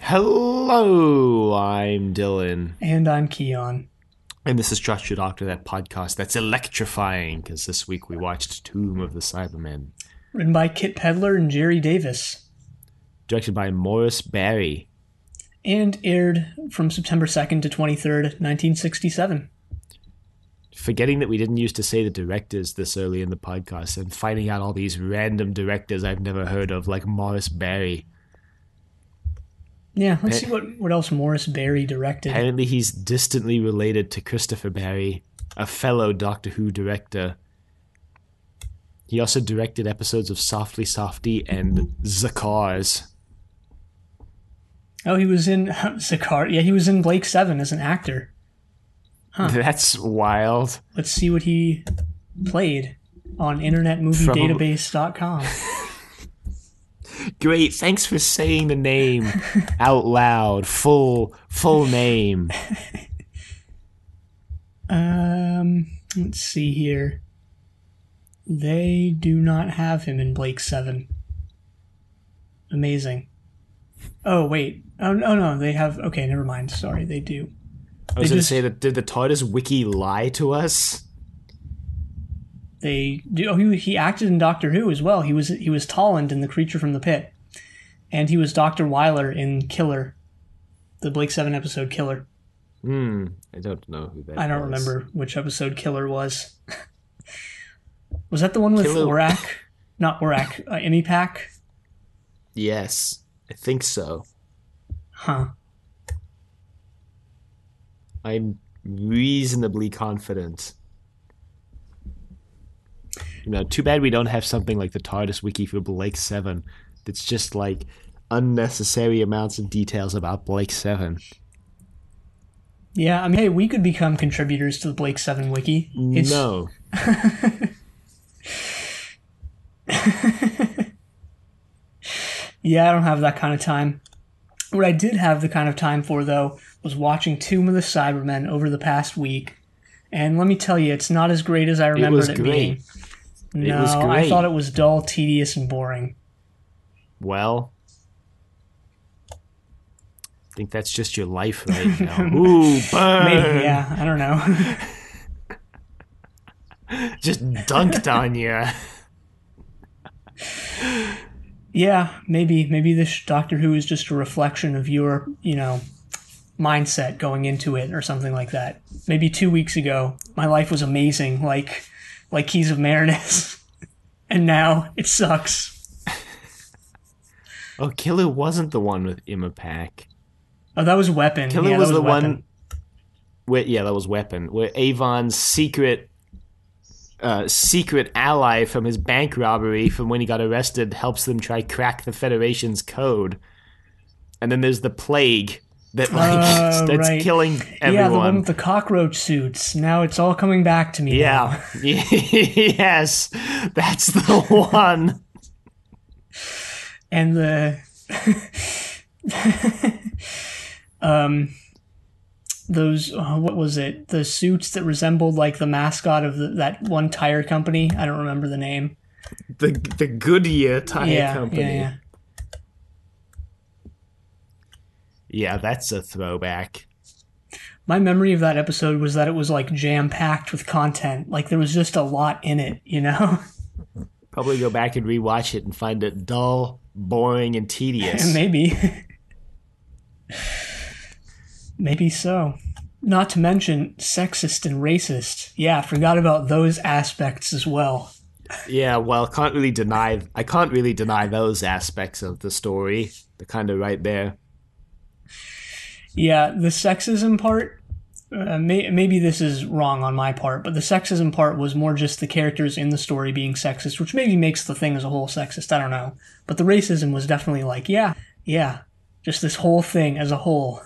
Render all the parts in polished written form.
Hello, I'm Dylan. And I'm Keon. And this is Trust Your Doctor, that podcast that's electrifying, because this week we watched Tomb of the Cybermen. Written by Kit Pedler and Gerry Davis. Directed by Maurice Barry. And aired from September 2nd to 23rd, 1967. Forgetting that we didn't used to say the directors this early in the podcast, and finding out all these random directors I've never heard of, like Maurice Barry. Yeah, let's see what else Maurice Barry directed. Apparently he's distantly related to Christopher Barry, a fellow Doctor Who director. He also directed episodes of Softly Softy and Zakars. Oh, he was in Zakar. Yeah, he was in Blake 7 as an actor. Huh. That's wild. Let's see what he played on internetmoviedatabase.com. Great, thanks for saying the name out loud. Full name. Let's see here. They do not have him in Blake 7. Amazing. Oh, wait. Oh, no, they have... Okay, never mind. Sorry, they do. I was going to say, that did the TARDIS wiki lie to us? They do. Oh, he acted in Doctor Who as well. He was Tolland in The Creature from the Pit, and he was Dr. Wyler in Killer, the Blake 7 episode Killer. I don't know who that is. I don't remember which episode Killer was. Was that the one with Orak? Not Orak. Imipak? Yes, I think so. Huh. I'm reasonably confident. You know, too bad we don't have something like the TARDIS wiki for Blake 7 that's just like unnecessary amounts of details about Blake 7. Yeah, I mean, hey, we could become contributors to the Blake 7 wiki. No. Yeah, I don't have that kind of time. What I did have the kind of time for, though, was watching Tomb of the Cybermen over the past week. And let me tell you, it's not as great as I remembered it being. No, it was great. I thought it was dull, tedious, and boring. Well, I think that's just your life right now. Ooh, burn! Maybe, yeah, I don't know. Just dunked on you. Yeah, maybe this Doctor Who is just a reflection of your, mindset going into it or something like that. Maybe 2 weeks ago, my life was amazing, like Keys of Marinus, and now it sucks. Oh, Killer wasn't the one with Imipak. Oh, that was Weapon. Killer was the one where, that was Weapon, where Avon's secret ally from his bank robbery from when he got arrested helps them try crack the Federation's code. And then there's the plague that that's right. killing everyone. Yeah, the one with the cockroach suits. Now it's all coming back to me. Yeah. Yes, that's the one. And those, what was it? The suits that resembled like the mascot of that one tire company. I don't remember the name. The Goodyear tire company. Yeah. Yeah, that's a throwback. My memory of that episode was that it was like jam-packed with content. Like there was just a lot in it, Probably go back and rewatch it and find it dull, boring, and tedious. Maybe. Maybe so. Not to mention sexist and racist. Yeah, forgot about those aspects as well. Yeah, well, I can't really deny those aspects of the story. They're kind of right there. Yeah, the sexism part, maybe this is wrong on my part, but the sexism part was more just the characters in the story being sexist, which maybe makes the thing as a whole sexist, I don't know. But the racism was definitely like, yeah, just this whole thing as a whole.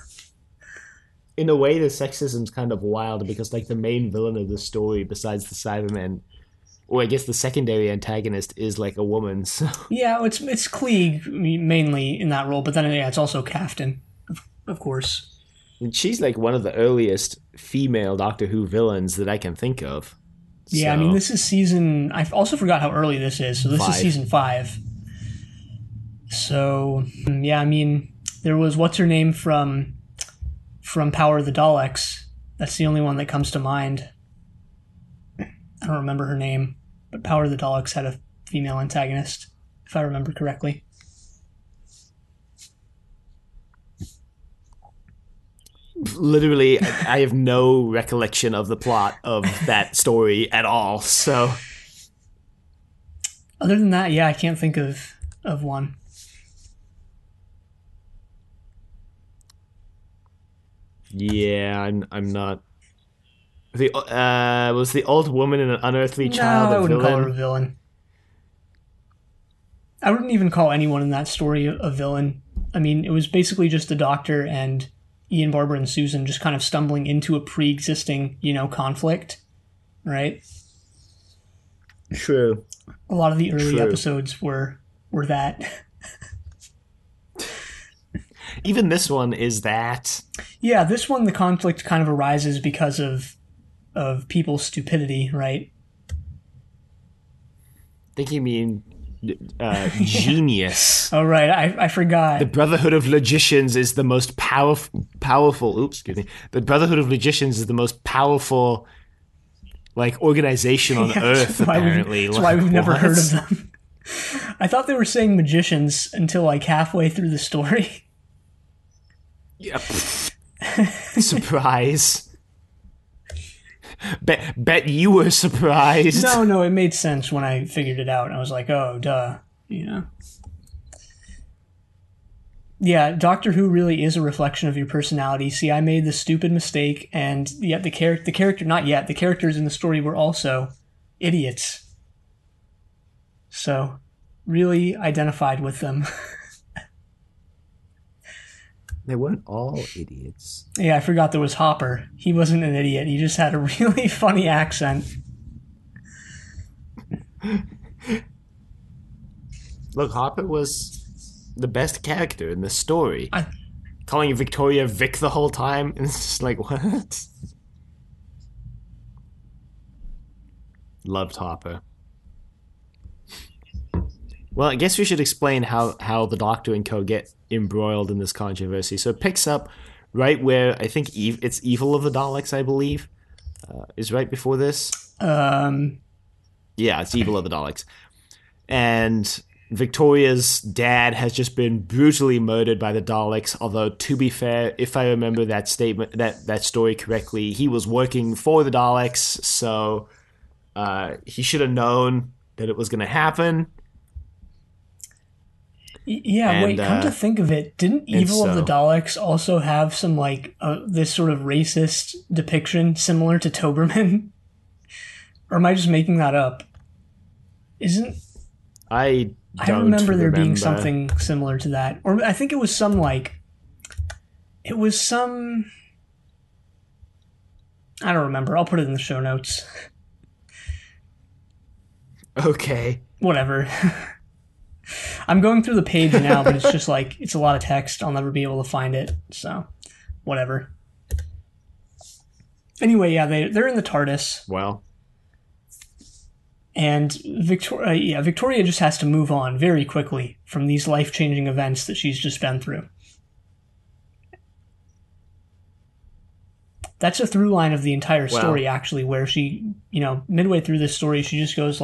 In a way, the sexism's kind of wild because, like, the main villain of the story, besides the Cybermen, or I guess the secondary antagonist, is like a woman. So yeah, it's Klieg mainly in that role, but then it's also Kaftan, of course. And she's like one of the earliest female Doctor Who villains that I can think of. Yeah, so, I mean, this is season... I also forgot how early this is, so this is season 5. So, yeah, I mean, There was what's her name from Power of the Daleks. That's the only one that comes to mind. I don't remember her name, but Power of the Daleks had a female antagonist, if I remember correctly. Literally, I have no recollection of the plot of that story at all, so... Other than that, yeah, I can't think of one. Yeah, I'm not... Was the old woman and an unearthly child No, I a wouldn't villain? call her a villain. I wouldn't even call anyone in that story a villain. I mean, it was basically just the Doctor and Ian, Barbara, and Susan just kind of stumbling into a pre-existing, conflict, right? True. A lot of the early episodes were that. Even this one is that. Yeah, this one, the conflict kind of arises because of people's stupidity, right? I think you mean genius. Oh, right. I forgot. The Brotherhood of Logicians is the most powerful. Oops, excuse me. The Brotherhood of Logicians is the most powerful, organization on Earth. Apparently, that's why we've never heard of them. I thought they were saying magicians until halfway through the story. Yeah. Surprise. Bet you were surprised. No, it made sense when I figured it out. I was like, oh, duh, Yeah, Doctor Who really is a reflection of your personality. See, I made the stupid mistake, and yet the characters in the story were also idiots. So, really identified with them. They weren't all idiots. Yeah, I forgot there was Hopper. He wasn't an idiot. He just had a really funny accent. Look, Hopper was the best character in the story. Calling Victoria Vic the whole time, and it's just like, what? Loved Hopper. Well, I guess we should explain how the Doctor and co get embroiled in this controversy. So it picks up right where I think it's Evil of the Daleks, I believe, is right before this. Yeah, it's Evil of the Daleks. And Victoria's dad has just been brutally murdered by the Daleks, although, to be fair, if I remember that story correctly, he was working for the Daleks, so he should have known that it was going to happen. Yeah, wait, come to think of it, didn't Evil of the Daleks also have some, this sort of racist depiction similar to Toberman? Or am I just making that up? I remember there being something similar to that. Or I think it was some, I don't remember. I'll put it in the show notes. Okay. Whatever. I'm going through the page now, but it's just it's a lot of text. I'll never be able to find it, so whatever. Anyway, yeah, they're in the TARDIS. Well. And Victoria just has to move on very quickly from these life-changing events that she's just been through. That's a through line of the entire story, actually, where she, midway through this story, she just goes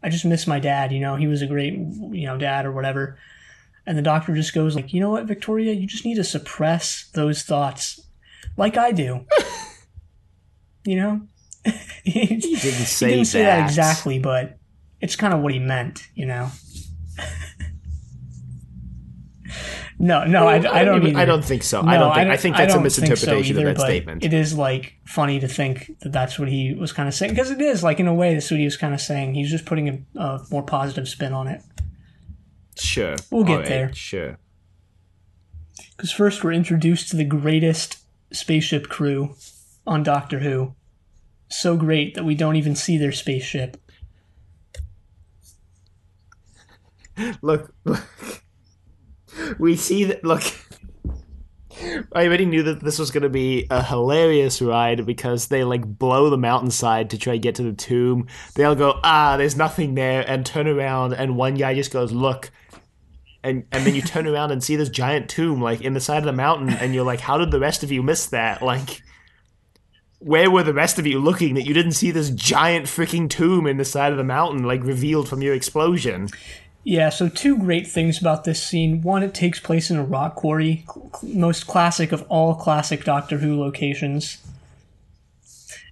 I just miss my dad, he was a great, dad or whatever. And the Doctor just goes you know what, Victoria, you just need to suppress those thoughts like I do. He didn't say that exactly, but it's kind of what he meant, No, I don't either. I don't think so. No, I think that's a misinterpretation of that statement. It is funny to think that that's what he was kind of saying, because it is in a way that's what he was kind of saying. He's just putting a more positive spin on it. Sure, we'll get there. Sure. Because first we're introduced to the greatest spaceship crew on Doctor Who. So great that we don't even see their spaceship. Look. We see that, look, I already knew that this was going to be a hilarious ride because they, blow the mountainside to try to get to the tomb. They all go, there's nothing there, and turn around, and one guy just goes, look, and then you turn around and see this giant tomb like in the side of the mountain, and you're like, how did the rest of you miss that? Like, where were the rest of you looking that you didn't see this giant freaking tomb in the side of the mountain, like, revealed from your explosion? Yeah, so two great things about this scene. One, it takes place in a rock quarry, most classic of all classic Doctor Who locations.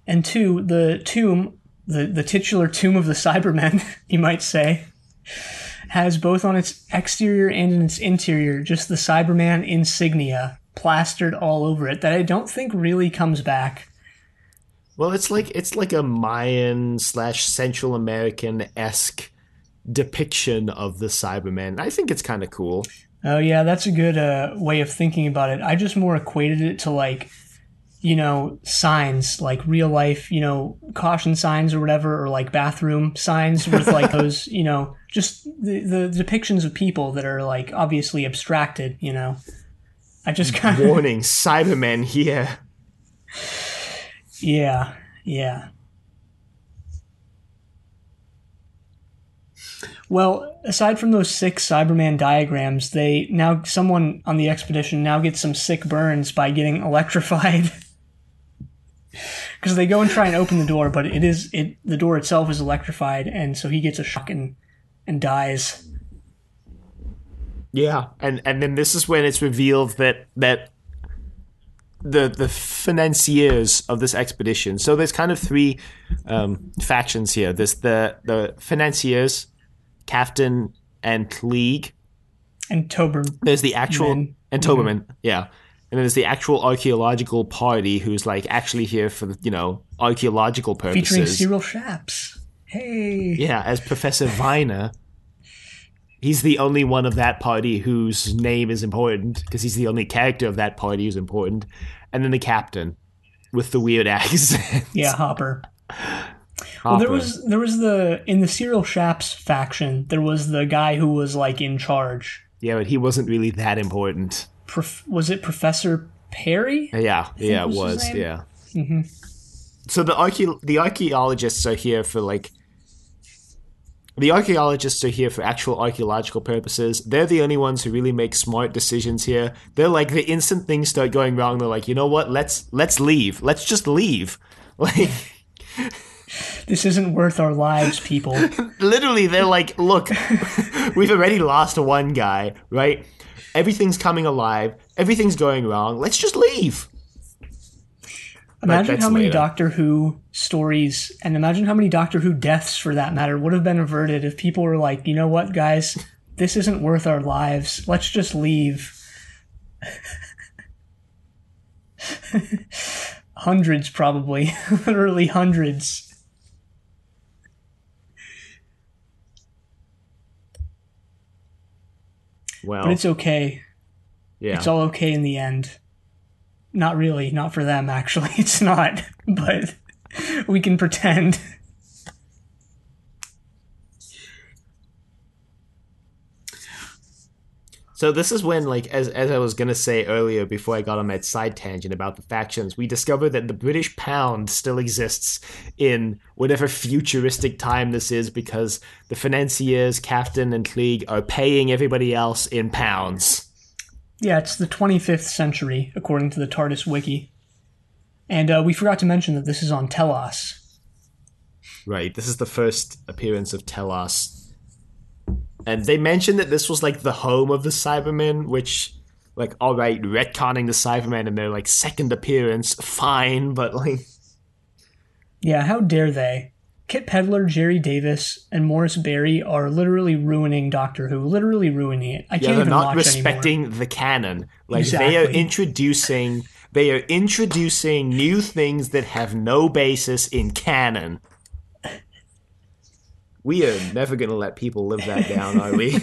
And two, the tomb, the titular tomb of the Cybermen, you might say, has both on its exterior and in its interior just the Cyberman insignia plastered all over it that I don't think really comes back. Well, it's like a Mayan / Central American-esque depiction of the Cybermen. I think it's kind of cool. Oh yeah, that's a good way of thinking about it. I just more equated it to like, signs, like real life, caution signs or whatever, or like bathroom signs with like those, just the depictions of people that are like obviously abstracted, I just kind of... Warning, Cybermen here. Yeah. Well, aside from those 6 Cyberman diagrams, someone on the expedition now gets some sick burns by getting electrified. Because they go and try and open the door, but the door itself is electrified, and so he gets a shock and dies. Yeah, and then this is when it's revealed that the financiers of this expedition. So there's kind of 3 factions here. There's the financiers, Captain and Klieg, and Toberman. There's the actual and Toberman, yeah. And then there's the actual archaeological party who's like actually here for archaeological purposes. Featuring Cyril Shaps. Hey. Yeah, as Professor Viner. He's the only one of that party whose name is important because he's the only character of that party who's important. And then the captain with the weird accent. Yeah, Hopper. Well, there was in the Cyril Shaps faction, there was the guy who was like in charge. Yeah, but he wasn't really that important. Was it Professor Perry? Yeah, it was. Yeah. Mm-hmm. So the archaeologists are here for like. The archaeologists are here for actual archaeological purposes. They're the only ones who really make smart decisions here. They're like, the instant things start going wrong, they're like, you know what? Let's leave. Let's just leave. Like, this isn't worth our lives, people. Literally, they're like, look, we've already lost one guy, right? Everything's coming alive. Everything's going wrong. Let's just leave. Imagine how many Doctor Who stories, and imagine how many Doctor Who deaths, for that matter, would have been averted if people were like, you know what, guys? This isn't worth our lives. Let's just leave. Hundreds, probably. Literally hundreds. Well, but it's okay. Yeah. It's all okay in the end. Not really. Not for them, actually. It's not. But we can pretend. So this is when, like, as I was going to say earlier before I got on that side tangent about the factions, we discovered that the British pound still exists in whatever futuristic time this is because the financiers, Captain and Klieg, are paying everybody else in pounds. Yeah, it's the 25th century, according to the TARDIS wiki. And we forgot to mention that this is on Telos. Right, this is the first appearance of Telos. And they mentioned that this was, like, the home of the Cybermen, which, like, alright, retconning the Cybermen in their, like, second appearance, fine, but, like... Yeah, how dare they? Kit Pedler, Gerry Davis, and Morris Berry are literally ruining Doctor Who, literally ruining it. I can't even watch anymore. They're not respecting the canon. Like, exactly. They are introducing new things that have no basis in canon. We are never going to let people live that down, are we?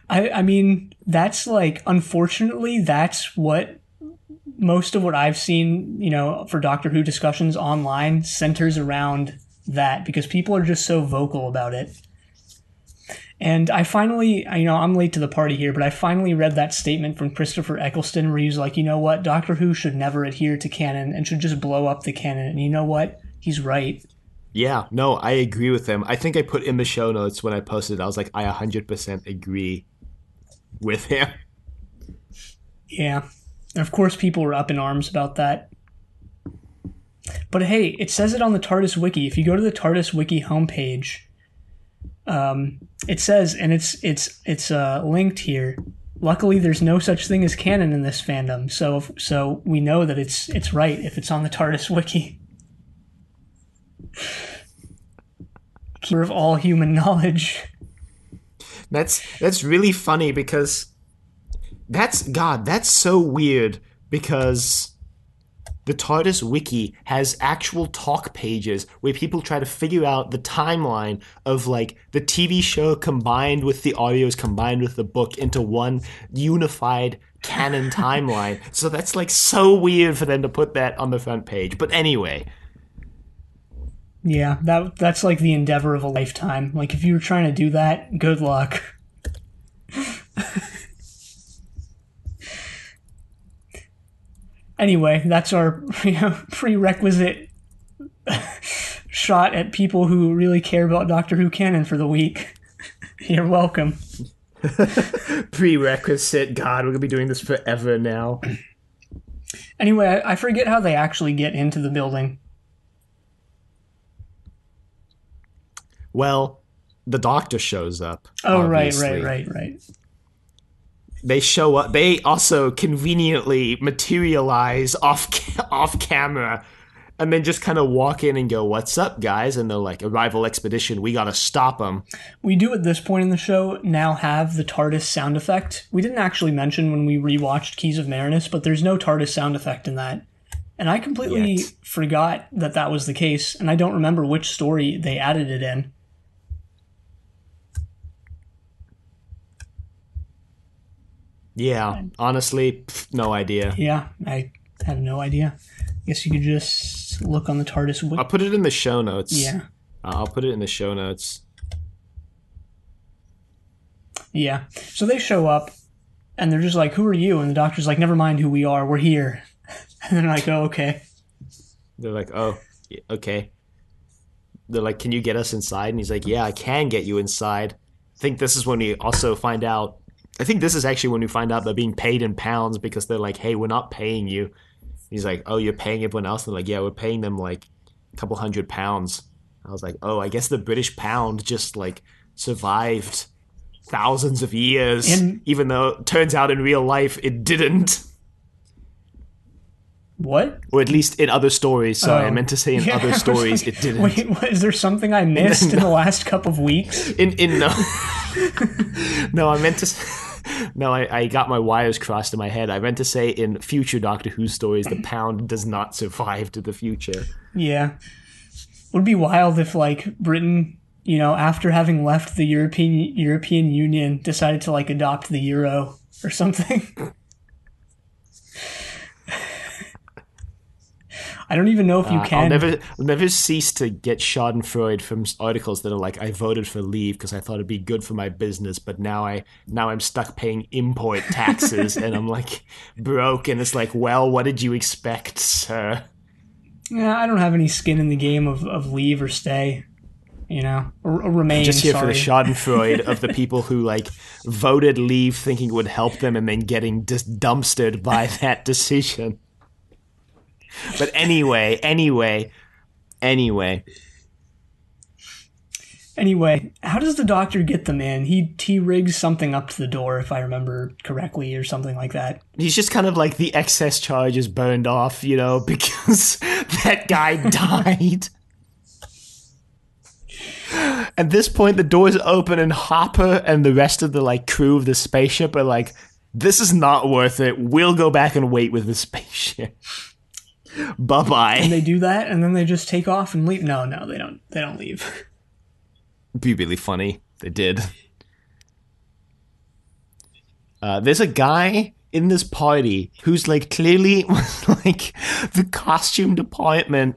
I mean, that's like, unfortunately, that's what most of what I've seen, for Doctor Who discussions online centers around that because people are just so vocal about it. And I finally, I'm late to the party here, but I finally read that statement from Christopher Eccleston where he was like, you know what, Doctor Who should never adhere to canon and should just blow up the canon. And you know what? He's right. Yeah, no, I agree with him. I think I put in the show notes when I posted it, I was like, I 100% agree. with him. Yeah. And of course, people were up in arms about that. But hey, it says it on the TARDIS wiki. If you go to the TARDIS wiki homepage, it says, and it's linked here. Luckily, there's no such thing as canon in this fandom, so we know that it's right if it's on the TARDIS wiki. Keeper of all human knowledge. That's really funny because that's so weird because the TARDIS wiki has actual talk pages where people try to figure out the timeline of like the TV show combined with the audios combined with the book into one unified canon timeline. So that's like so weird for them to put that on the front page. But anyway. Yeah, that's like the endeavor of a lifetime. Like if you were trying to do that, good luck. Anyway, that's our prerequisite shot at people who really care about Doctor Who canon for the week. You're welcome. Prerequisite. God, we're going to be doing this forever now. Anyway, I forget how they actually get into the building. Well, the Doctor shows up. Oh, obviously. right. They show up. They also conveniently materialize off camera, and then just kind of walk in and go, "What's up, guys?" And they're like, "Arrival expedition. We gotta stop them." We do at this point in the show now have the TARDIS sound effect. We didn't actually mention when we rewatched Keys of Marinus, but there's no TARDIS sound effect in that, and I completely forgot that was the case, and I don't remember which story they added it in. Yeah, honestly, no idea. Yeah, I have no idea. Guess you could just look on the TARDIS wiki. I'll put it in the show notes. Yeah. I'll put it in the show notes. Yeah. So they show up, and they're just like, "Who are you?" And the Doctor's like, "Never mind who we are. We're here." And they're like, "Oh, okay." They're like, "Oh, okay." They're like, "Can you get us inside?" And he's like, "Yeah, I can get you inside." I think this is when we also find out. I think this is actually when we find out they're being paid in pounds because they're like, "Hey, we're not paying you." He's like, "Oh, you're paying everyone else?" And they're like, "Yeah, we're paying them like a couple £100." I was like, "Oh, I guess the British pound just like survived thousands of years, even though it turns out in real life it didn't." What? Or at least in other stories. Sorry, I meant to say in other stories like, it didn't. Wait, what, is there something I missed in the last couple of weeks? No. No, I meant to... No, I got my wires crossed in my head. I meant to say in future Doctor Who stories, the pound does not survive to the future. Yeah. Would be wild if, like, Britain, after having left the European Union, decided to, like, adopt the euro or something. I don't even know if you can. I'll never cease to get schadenfreude from articles that are like, "I voted for leave because I thought it'd be good for my business, but now I'm stuck paying import taxes and I'm like broke." And it's like, well, what did you expect, sir? Yeah, I don't have any skin in the game of leave or stay, or remain. Just here for the schadenfreude of the people who like voted leave thinking it would help them and then getting just dumpstered by that decision. But anyway, how does the Doctor get them in? He rigs something up to the door, if I remember correctly, or something like that. He's just kind of like the excess charge is burned off, because that guy died. At this point, the doors open and Hopper and the rest of the like crew of the spaceship are like, "This is not worth it. We'll go back and wait with the spaceship. Bye-bye." And they do that, and then they just take off and leave. No, they don't. They don't leave. It'd be really funny. They did. There's a guy in this party who's like clearly like the costume department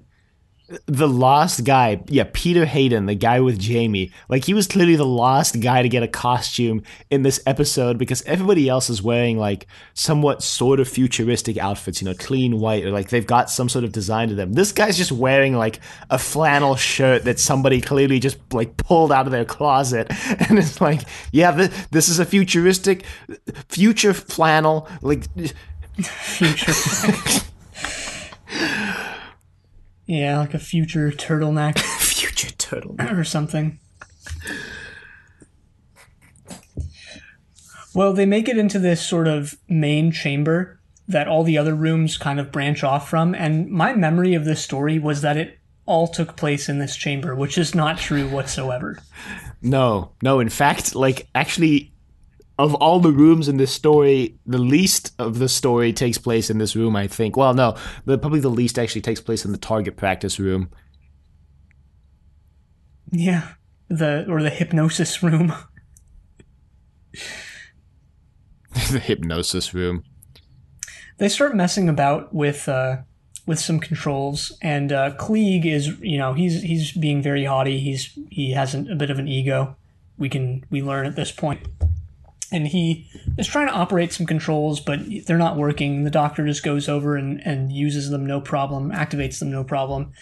The last guy, yeah, Peter Hayden, the guy with Jamie, like he was clearly the last guy to get a costume in this episode because everybody else is wearing like somewhat sort of futuristic outfits, clean white, or like they've got some sort of design to them. This guy's just wearing like a flannel shirt that somebody clearly just like pulled out of their closet, and it's like, yeah, this is a future flannel, like Future. Yeah, like a future turtleneck. Future turtleneck. Or something. Well, they make it into this sort of main chamber that all the other rooms kind of branch off from, and my memory of this story was that it all took place in this chamber, which is not true whatsoever. No. In fact, like, actually, of all the rooms in this story, the least of the story takes place in this room, I think. Well, no, probably the least actually takes place in the target practice room. Yeah, the hypnosis room. The hypnosis room. They start messing about with some controls, and Klieg is, he's being very haughty. He has a bit of an ego. We learn at this point. And he is trying to operate some controls, but they're not working. The doctor just goes over and uses them no problem, activates them no problem.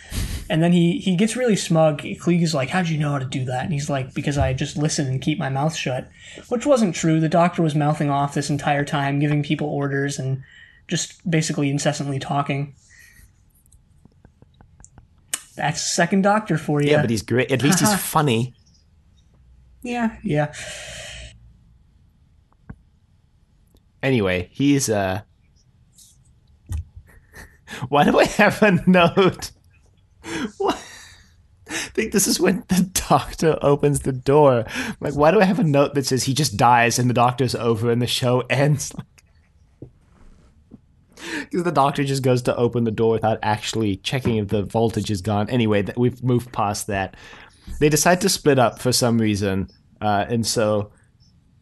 And then he gets really smug. Klieg is like, how'd you know how to do that? And he's like, because I just listen and keep my mouth shut. Which wasn't true. The doctor was mouthing off this entire time, giving people orders and just basically incessantly talking. That's second doctor for you. Yeah, but he's great. At least he's funny. Yeah. Anyway, he's why do I have a note? What? I think this is when the doctor opens the door. Like, why do I have a note that says he just dies and the doctor's over and the show ends? Because the doctor just goes to open the door without actually checking if the voltage is gone. Anyway, we've moved past that. They decide to split up for some reason. And so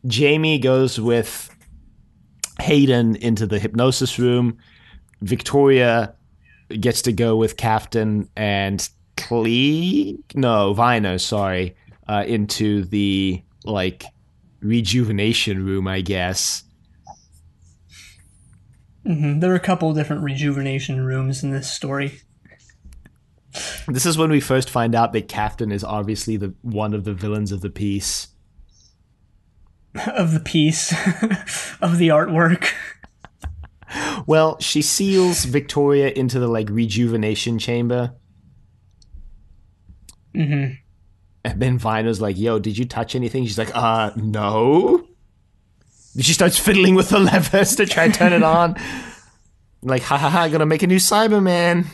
Jamie goes with Hayden into the hypnosis room. Victoria gets to go with Captain and Viner, into the, like, rejuvenation room, I guess. Mm-hmm. There are a couple of different rejuvenation rooms in this story. This is when we first find out that Captain is obviously one of the villains of the piece. Of the piece. Of the artwork. Well, she seals Victoria into the, like, rejuvenation chamber. Mm-hmm. And then Viner's like, yo, did you touch anything? She's like, no. She starts fiddling with the levers to try and turn it on. Like, gonna make a new Cyberman.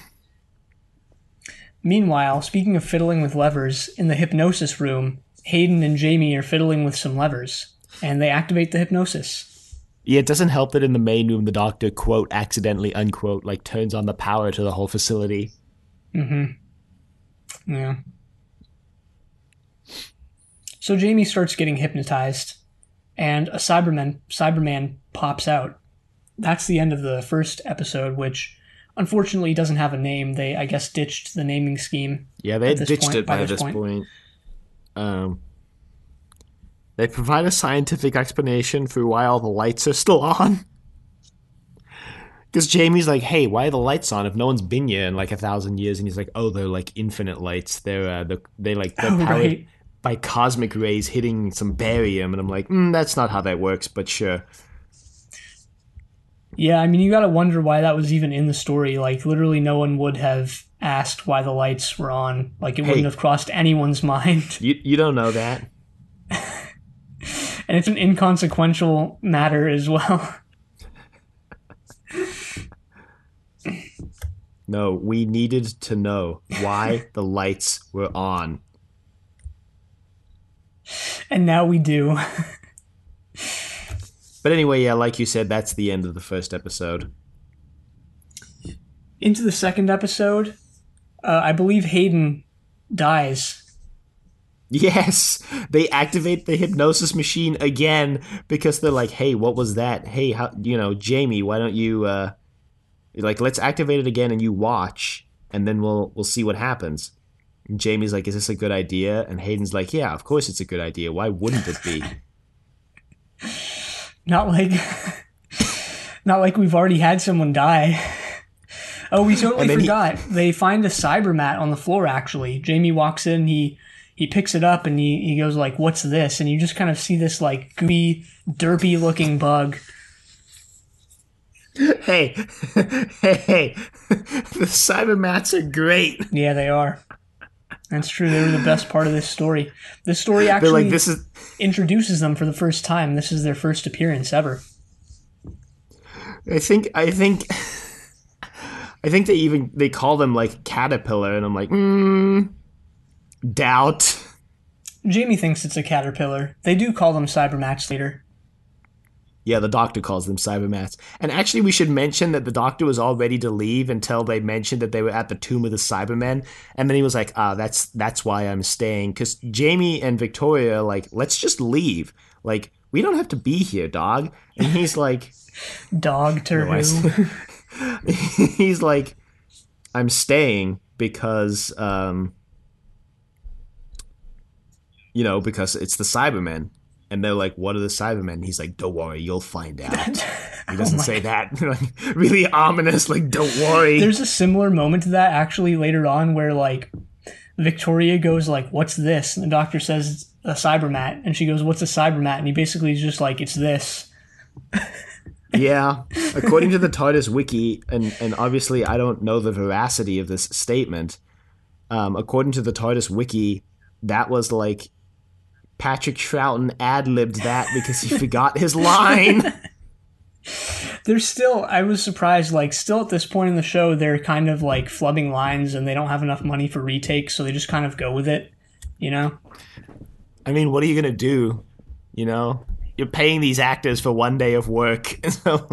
Meanwhile, speaking of fiddling with levers, in the hypnosis room, Hayden and Jamie are fiddling with some levers, and they activate the hypnosis. Yeah, it doesn't help that in the main room, the doctor, quote, accidentally, unquote, like, turns on the power to the whole facility. Mm-hmm. Yeah. So Jamie starts getting hypnotized, and a Cyberman pops out. That's the end of the first episode, which unfortunately doesn't have a name. They, I guess, ditched the naming scheme. Yeah, they ditched it by this point. They provide a scientific explanation for why all the lights are still on. Because Jamie's like, hey, why are the lights on if no one's been here in like 1,000 years? And he's like, oh, they're like infinite lights. They're powered by cosmic rays hitting some barium. And I'm like, that's not how that works, but sure. Yeah, I mean, you gotta wonder why that was even in the story. Like, literally no one would have asked why the lights were on. Like, it wouldn't have crossed anyone's mind. You don't know that. And it's an inconsequential matter as well. No, we needed to know why the lights were on. And now we do. But anyway, yeah, like you said, that's the end of the first episode. Into the second episode, I believe Hayden dies. Yes, they activate the hypnosis machine again because they're like, hey, what was that? Hey, Jamie, why don't you, let's activate it again and you watch. and then we'll see what happens. And Jamie's like, is this a good idea? And Hayden's like, yeah, of course it's a good idea. Why wouldn't it be? Not like, not like we've already had someone die. Oh, we totally forgot. They find a cybermat on the floor, actually. Jamie walks in, he picks it up, and he goes like, what's this? And you just kind of see this like gooey, derpy-looking bug. Hey, the cybermats are great. Yeah, they are. That's true. They were the best part of this story. This story actually introduces them for the first time. This is their first appearance ever. I think they call them like caterpillar, and I'm like, doubt. Jamie thinks it's a caterpillar. They do call them cybermats later. Yeah, the doctor calls them cybermats. And actually, we should mention that the doctor was all ready to leave until they mentioned that they were at the tomb of the Cybermen. And then he was like, that's why I'm staying. Because Jamie and Victoria are like, let's just leave. Like, we don't have to be here, dog. And he's like... Dog to who? He's like, I'm staying because, because it's the Cybermen. And they're like, what are the Cybermen? He's like, don't worry, you'll find out. He doesn't say that. Like, really ominous, like, don't worry. There's a similar moment to that actually later on where, like, Victoria goes like, what's this? And the doctor says it's a cybermat. And she goes, what's a cybermat? And he basically is just like, it's this. Yeah. According to the TARDIS wiki, and obviously I don't know the veracity of this statement, according to the TARDIS wiki, that was like... Patrick Troughton ad-libbed that because he forgot his line. There's still, I was surprised, like, still at this point in the show, they're kind of, like, flubbing lines and they don't have enough money for retakes, so they just kind of go with it, you know? I mean, what are you going to do, you know? You're paying these actors for one day of work, so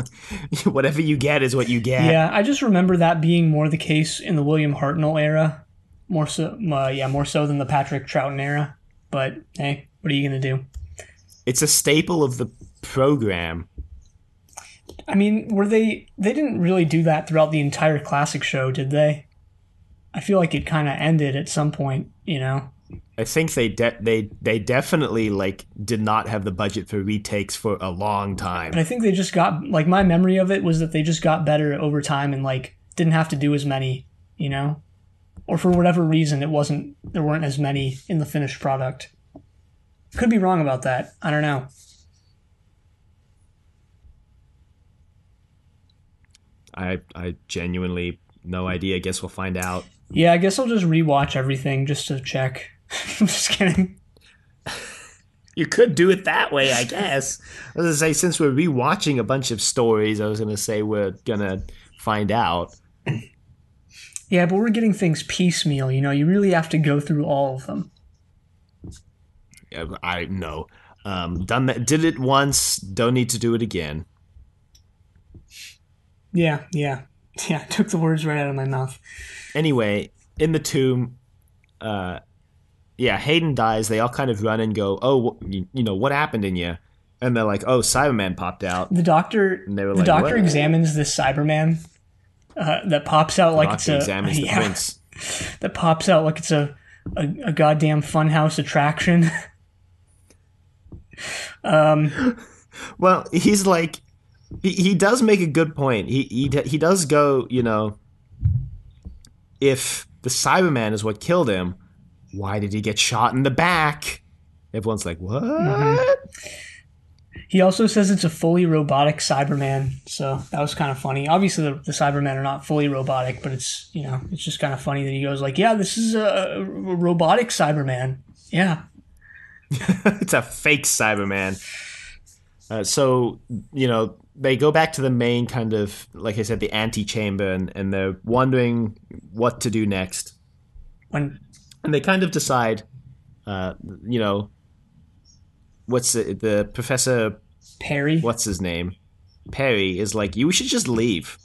whatever you get is what you get. Yeah, I just remember that being more the case in the William Hartnell era, more so than the Patrick Troughton era, but, hey. What are you going to do? It's a staple of the program. I mean, they didn't really do that throughout the entire classic show, did they? I feel like it kind of ended at some point, you know? I think they definitely, like, did not have the budget for retakes for a long time. But I think they just got, like, my memory of it was that they just got better over time and, like, didn't have to do as many, you know? Or for whatever reason, there weren't as many in the finished product. Could be wrong about that. I don't know. I genuinely no idea. Guess we'll find out. Yeah, I guess I'll just rewatch everything just to check. I'm just kidding. You could do it that way, I guess. I was going to say, since we're rewatching a bunch of stories, I was going to say we're going to find out. Yeah, but we're getting things piecemeal, you know? You really have to go through all of them. I know. Done that. Did it once. Don't need to do it again. Yeah. Took the words right out of my mouth. Anyway, in the tomb, Hayden dies. They all kind of run and go, "Oh, what happened in you?" And they're like, "Oh, Cyberman popped out." The doctor examines this Cyberman that pops out like it's a prince. That pops out like it's a goddamn funhouse attraction. Well, he's like, he does make a good point. He does go, if the Cyberman is what killed him, why did he get shot in the back? Everyone's like, what? Mm-hmm. He also says it's a fully robotic Cyberman, so that was kind of funny. Obviously, the Cybermen are not fully robotic, but it's it's just kind of funny that he goes like, yeah, this is a robotic Cyberman. Yeah. It's a fake Cyberman. So, they go back to the main kind of, like I said, the antechamber, and they're wondering what to do next. And they kind of decide, what's the Professor Perry? What's his name? Perry is like, you should just leave.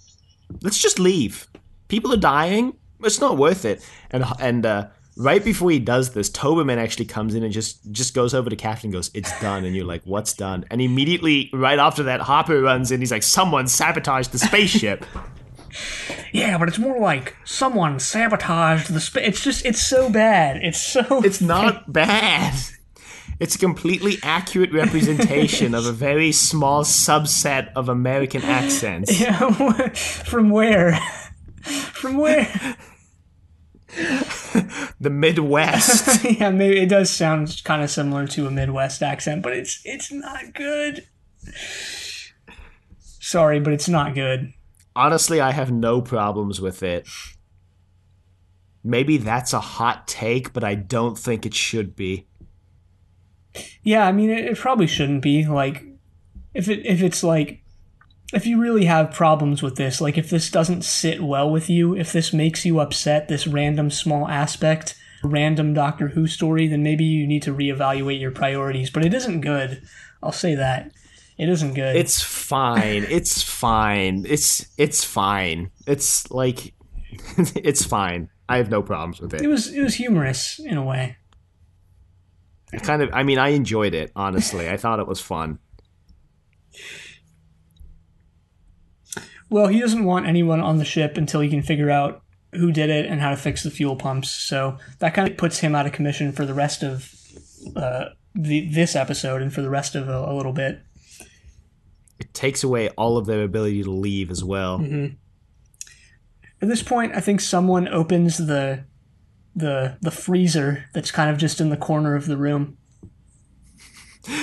Let's just leave. People are dying. It's not worth it. And right before he does this, Toberman actually comes in and just goes over to Captain and goes, it's done. And you're like, what's done? And immediately, right after that, Harper runs in. He's like, someone sabotaged the spaceship. Yeah, but it's more like someone sabotaged the space. It's so bad. It's not bad. It's a completely accurate representation of a very small subset of American accents. Yeah, from where? From where? The Midwest. Yeah, maybe it does sound kind of similar to a Midwest accent, but it's not good. Sorry, but it's not good. Honestly, I have no problems with it. Maybe that's a hot take, but I don't think it should be. Yeah, I mean, it probably shouldn't be. Like, if it's like, if you really have problems with this, like if this doesn't sit well with you, if this makes you upset, this random small aspect, random Doctor Who story, then maybe you need to reevaluate your priorities. But it isn't good. I'll say that. It isn't good. It's fine. It's fine. It's fine. It's like it's fine. I have no problems with it. It was humorous in a way. I mean, I enjoyed it, honestly. I thought it was fun. Well, he doesn't want anyone on the ship until he can figure out who did it and how to fix the fuel pumps. So that kind of puts him out of commission for the rest of this episode and for the rest of a little bit. It takes away all of their ability to leave as well. Mm-hmm. At this point, I think someone opens the freezer that's kind of just in the corner of the room.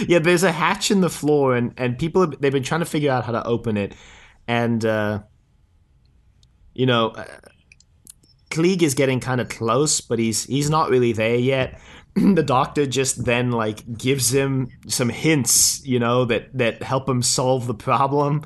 Yeah, there's a hatch in the floor, and people they've been trying to figure out how to open it, and Klieg is getting kind of close, but he's not really there yet. The Doctor just then like gives him some hints, that help him solve the problem.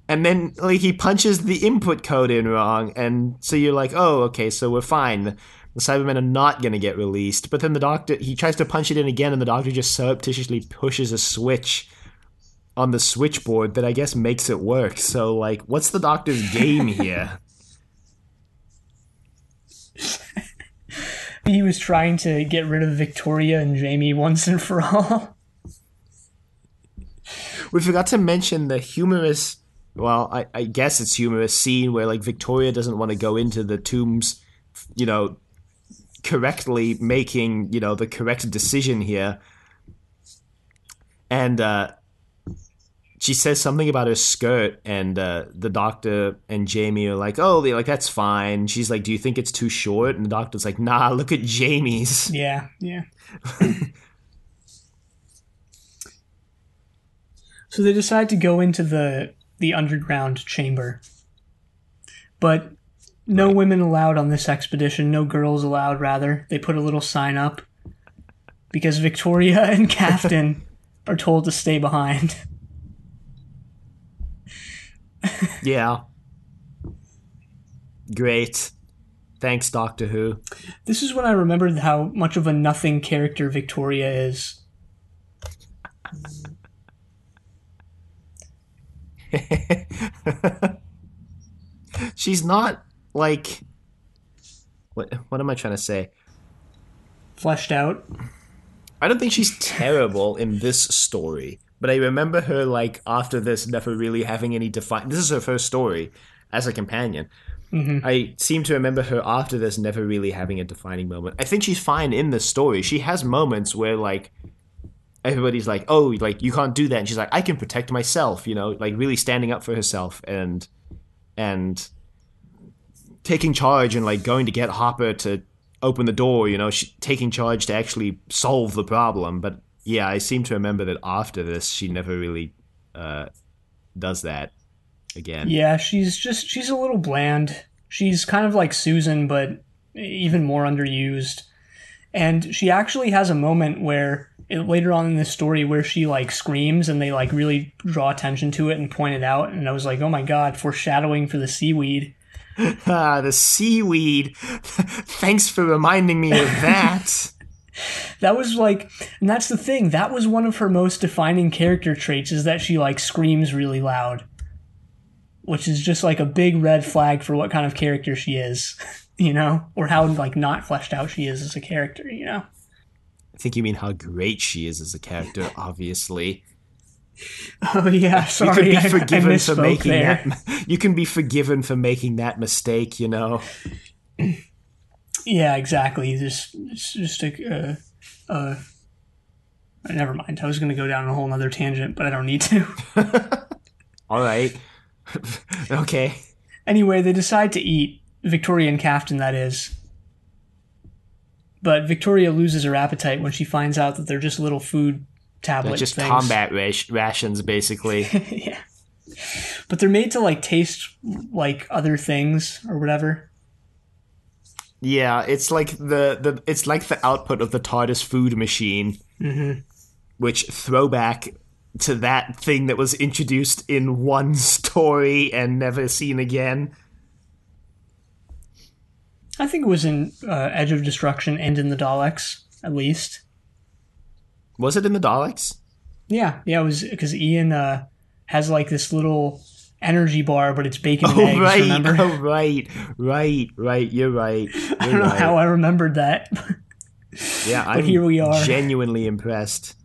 And then like he punches the input code in wrong, and so you're like, oh, okay, so we're fine. The Cybermen are not going to get released. But then the Doctor, he tries to punch it in again, and the Doctor just surreptitiously pushes a switch on the switchboard that I guess makes it work. So like, what's the Doctor's game here? He was trying to get rid of Victoria and Jamie once and for all. We forgot to mention the humorous, well, I guess it's humorous scene where like Victoria doesn't want to go into the tombs, correctly making, the correct decision here. And she says something about her skirt, and the Doctor and Jamie are like, oh, they're like, that's fine. She's like, do you think it's too short? And the Doctor's like, nah, look at Jamie's. Yeah. So they decide to go into the underground chamber. But no women allowed on this expedition, no girls allowed, rather. They put a little sign up because Victoria and Captain are told to stay behind. Yeah. Great. Thanks, Doctor Who. This is when I remembered how much of a nothing character Victoria is. She's not like what am I trying to say? Fleshed out. I don't think she's terrible in this story, but I remember her like after this never really having any this is her first story as a companion. Mm-hmm. I seem to remember her after this never really having a defining moment. I think she's fine in this story. She has moments where like everybody's like, oh, like you can't do that, and she's like, I can protect myself, like really standing up for herself and taking charge and like going to get Hopper to open the door, taking charge to actually solve the problem. But yeah, I seem to remember that after this, she never really does that again. Yeah, she's a little bland. She's kind of like Susan, but even more underused. And she actually has a moment where later on in this story where she like screams and they like really draw attention to it and point it out. And I was like, oh my God, foreshadowing for the seaweed. The seaweed. Thanks for reminding me of that. That was like, and that's the thing. That was one of her most defining character traits, is that she like screams really loud, which is just like a big red flag for what kind of character she is, or how like not fleshed out she is as a character, I think you mean how great she is as a character, obviously. Oh yeah, sorry, I misspoke there. You can be forgiven for making that mistake, you know. Yeah, exactly. It's just never mind. I was going to go down a whole other tangent, but I don't need to. All right. Okay. Anyway, they decide to eat. Victoria and Captain, that is. But Victoria loses her appetite when she finds out that they're just little food tablet Just things. combat rations, basically. Yeah. But they're made to, like, taste like other things or whatever. Yeah, it's like it's like the output of the TARDIS food machine. Mm-hmm. Which, throwback to that thing that was introduced in one story and never seen again. I think it was in Edge of Destruction and in the Daleks, at least. Was it in the Daleks? Yeah, it was because Ian has like this little energy bar, but it's bacon and eggs, right. remember? Oh, right. You're right. I don't know how I remembered that. Yeah, but here we are. Genuinely impressed.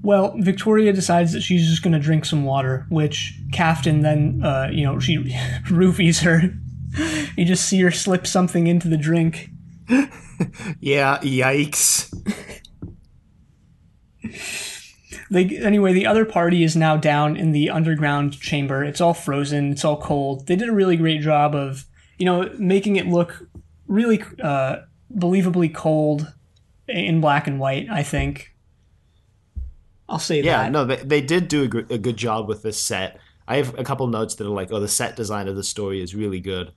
Well, Victoria decides that she's just going to drink some water, which Captain then, she roofies her. You just see her slip something into the drink. Yeah, yikes. Anyway, the other party is now down in the underground chamber. It's all frozen. It's all cold. They did a really great job of, making it look really believably cold in black and white, I think. I'll say that. Yeah, no, they did do a good job with this set. I have a couple notes that are like, the set design of the story is really good.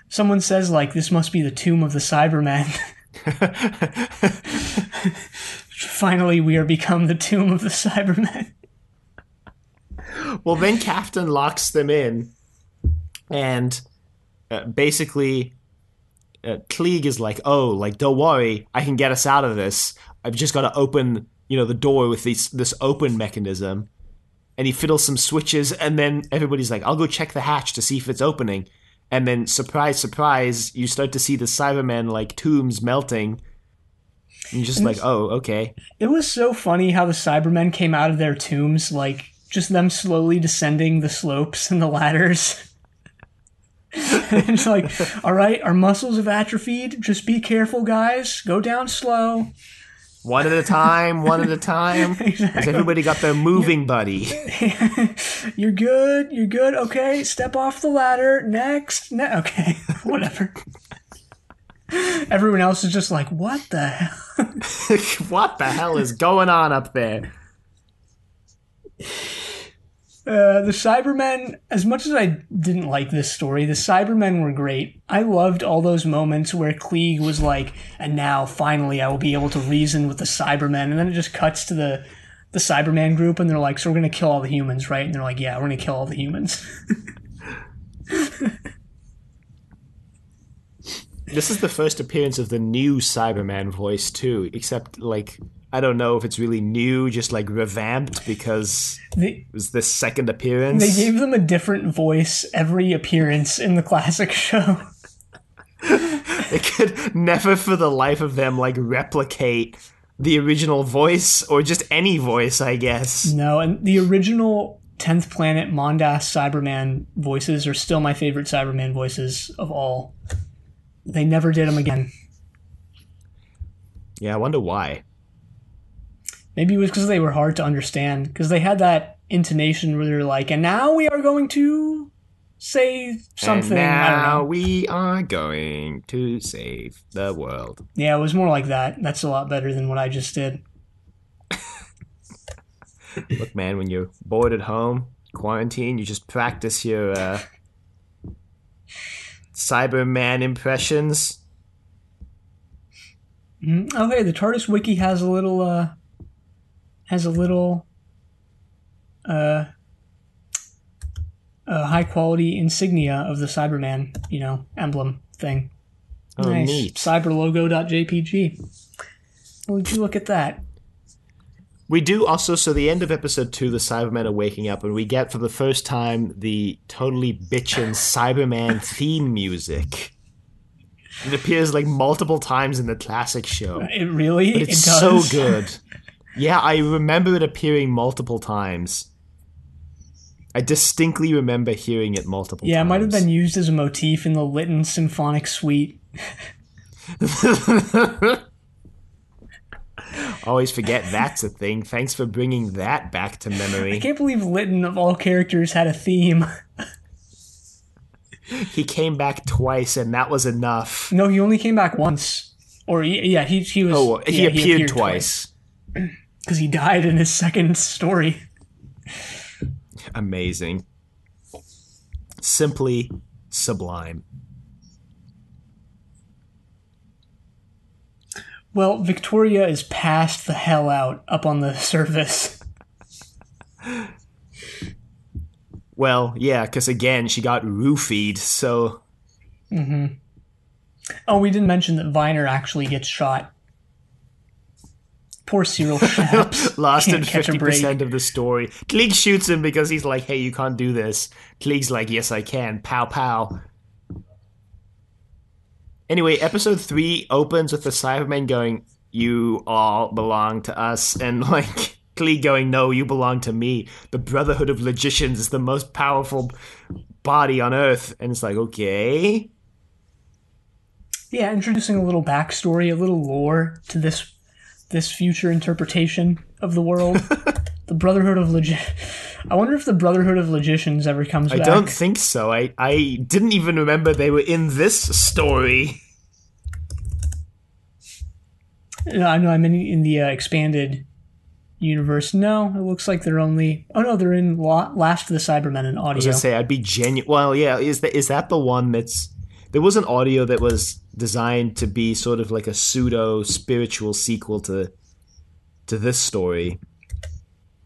Someone says, like, this must be the tomb of the Cybermen. Finally, we are become the tomb of the Cybermen. Well, then Captain locks them in, and basically, Klieg is like, don't worry, I can get us out of this. I've just got to open, the door with this open mechanism. And he fiddles some switches, and then everybody's like, I'll go check the hatch to see if it's opening. And then, surprise, surprise, you start to see the Cybermen, like, tombs melting. And you're just like, oh, okay. It was so funny how the Cybermen came out of their tombs, like, just them slowly descending the slopes and the ladders. And it's like, all right, our muscles have atrophied. Just be careful, guys. Go down slow. One at a time. Exactly. Because everybody got their moving buddy. You're good. Okay, step off the ladder. Next. Okay, whatever. Everyone else is just like, what the hell? What the hell is going on up there? The Cybermen, as much as I didn't like this story, the Cybermen were great. I loved all those moments where Klieg was like, and now finally I will be able to reason with the Cybermen. And then it just cuts to the Cyberman group and they're like, so we're going to kill all the humans, right? And they're like, yeah, we're going to kill all the humans. This is the first appearance of the new Cyberman voice, too. Except, like, I don't know if it's really new, just, like, revamped because it was the second appearance. They gave them a different voice every appearance in the classic show. They could never for the life of them, like, replicate the original voice, or just any voice, I guess. No, and the original 10th Planet Mondas Cyberman voices are still my favorite Cyberman voices of all. They never did them again. Yeah, I wonder why. Maybe it was because they were hard to understand. Because they had that intonation where they're like, and now we are going to say something. And now I don't know. we are going to save the world. Yeah, it was more like that. That's a lot better than what I just did. Look, man, when you're bored at home, quarantine, you just practice your Cyberman impressions. Okay, the TARDIS wiki has a little high quality insignia of the Cyberman, emblem thing. Oh, nice. Neat. Cyberlogo.jpg. Would you look at that? We do also, so the end of episode 2, the Cybermen are waking up, and we get for the first time the totally bitchin' Cyberman theme music. It appears like multiple times in the classic show. It really? But it's it does. so good. Yeah, I remember it appearing multiple times. I distinctly remember hearing it multiple Yeah, it times. might have been used as a motif in the Lytton Symphonic Suite. Always forget that's a thing. Thanks for bringing that back to I memory. can't believe Lytton, of all characters, had a theme. He came back twice, and that was enough. No, he only came back once. Or, yeah, he was... Oh, he yeah, appeared twice. Because he died in his second story. Amazing. Simply sublime. Well, Victoria is passed the hell out up on the surface. Well, yeah, because again, she got roofied, so... Oh, we didn't mention that Viner actually gets shot. Poor Cyril Shaps. Lost in Can't catch a break. 50% of the story. Klieg shoots him because he's like, hey, you can't do this. Klieg's like, yes, I can. Pow, pow. Anyway, episode 3 opens with the Cybermen going, you all belong to us, and like... Klieg going, no, you belong to me. The Brotherhood of Logicians is the most powerful body on Earth. And it's like, okay. Yeah, introducing a little backstory, a little lore to this future interpretation of the world. The Brotherhood of I wonder if the Brotherhood of Logicians ever comes back. I don't think so. I didn't even remember they were in this story. No, I know I'm in the expanded universe. No, it looks like they're only... Oh no, they're in Last of the Cybermen in audio. I was gonna say, I'd be genuine. Well, yeah, is that the one that's... There was an audio that was designed to be sort of like a pseudo-spiritual sequel to this story.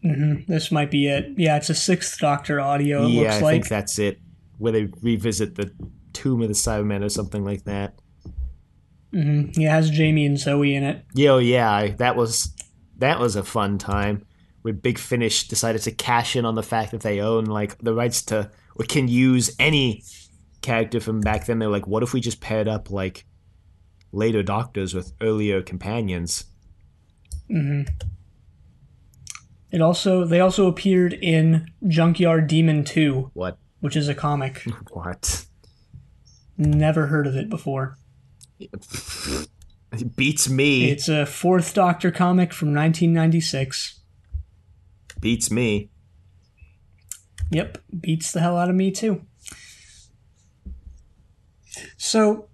This might be it. Yeah, it's a Sixth Doctor audio, it looks like. I think that's it. Where they revisit the Tomb of the Cybermen or something like that. Yeah, it has Jamie and Zoe in it. Yeah, that was a fun time. Where Big Finish decided to cash in on the fact that they own like the rights to or can use any character from back then. They're like, what if we just paired up like later Doctors with earlier companions? They also appeared in Junkyard Demon 2. What? Which is a comic. What? Never heard of it before. It beats me. It's a Fourth Doctor comic from 1996. Beats me. Yep, beats the hell out of me too. So,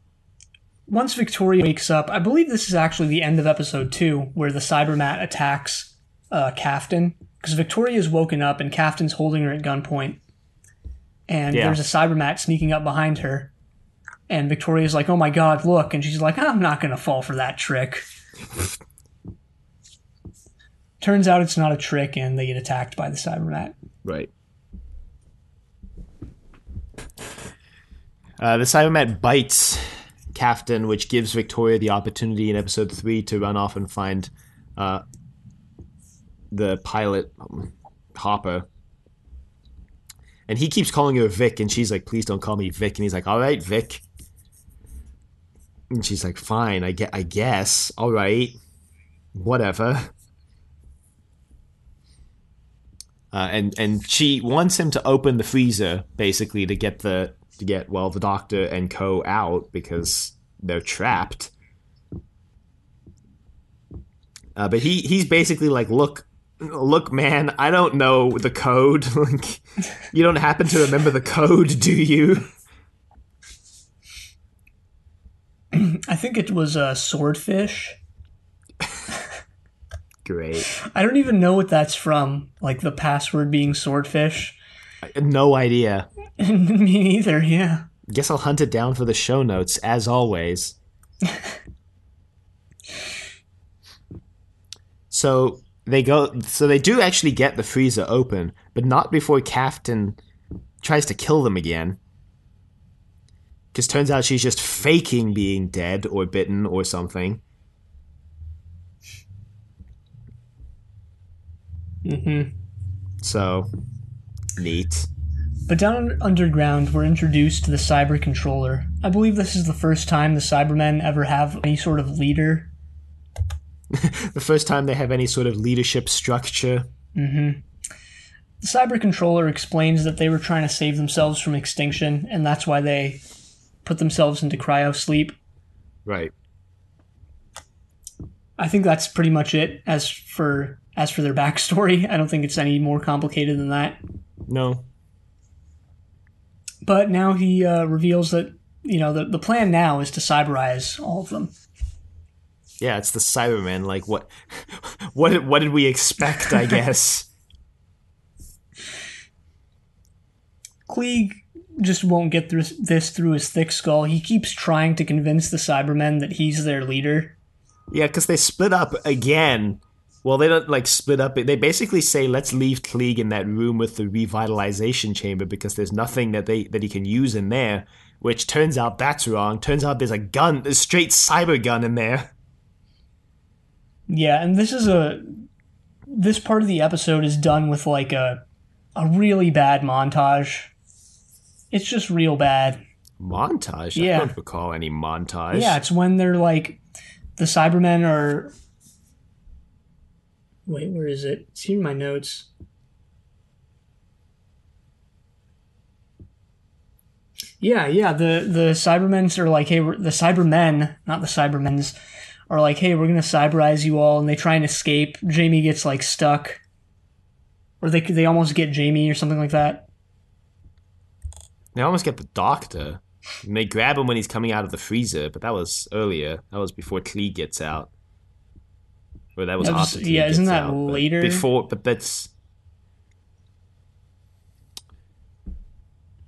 once Victoria wakes up, I believe this is actually the end of episode 2, where the Cybermat attacks Kaftan. Because Victoria's woken up and Kaftan's holding her at gunpoint. And there's a Cybermat sneaking up behind her. And Victoria's like, oh my god, look. And she's like, I'm not going to fall for that trick. Turns out it's not a trick, and they get attacked by the Cybermat. Right. The Cybermat bites Kaftan, which gives Victoria the opportunity in episode 3 to run off and find the pilot, Hopper. And he keeps calling her Vic, and she's like, please don't call me Vic. And he's like, all right, Vic. And she's like, fine, I guess. All right. Whatever. And she wants him to open the freezer, basically, to get the Doctor and co out, because they're trapped. But he's basically like, look, man, I don't know the code. Like, you don't happen to remember the code, do you? I think it was Swordfish. Great. I don't even know what that's from, like the password being Swordfish. No idea. Me neither, yeah. Guess I'll hunt it down for the show notes, as always. So they do actually get the freezer open, but not before Kaftan tries to kill them again. Because turns out she's just faking being dead or bitten or something. So, neat. But down underground, we're introduced to the Cyber Controller. I believe this is the first time the Cybermen ever have any sort of leader. The first time they have any sort of leadership structure. The cyber controller explains that they were trying to save themselves from extinction, and that's why they put themselves into cryo sleep. Right. I think that's pretty much it as for their backstory. I don't think it's any more complicated than that. No. But now he reveals that, the plan now is to cyberize all of them. Yeah, it's the Cybermen. Like, what did we expect, I guess? Klieg just won't get this through his thick skull. He keeps trying to convince the Cybermen that he's their leader. Yeah, because they split up again. Well, they don't, split up. They basically say, let's leave Klieg in that room with the revitalization chamber because there's nothing that he can use in there, which turns out that's wrong. Turns out there's a straight cyber gun in there. Yeah, and this part of the episode is done with, a really bad montage. It's just real bad. Montage? Yeah. I don't recall any montage. Yeah, it's when they're, the Cybermen are... Wait, where is it? It's here in my notes. Yeah, the Cybermen are like, hey, the Cybermen, not the Cybermens, are like, hey, we're going to cyberize you all, and they try and escape. Jamie gets, stuck. Or they almost get Jamie or something like that. They almost get the doctor. And they grab him when he's coming out of the freezer, but that was earlier. That was before Klieg gets out. Or that was after Klieg gets out. Yeah, isn't that later? But that's...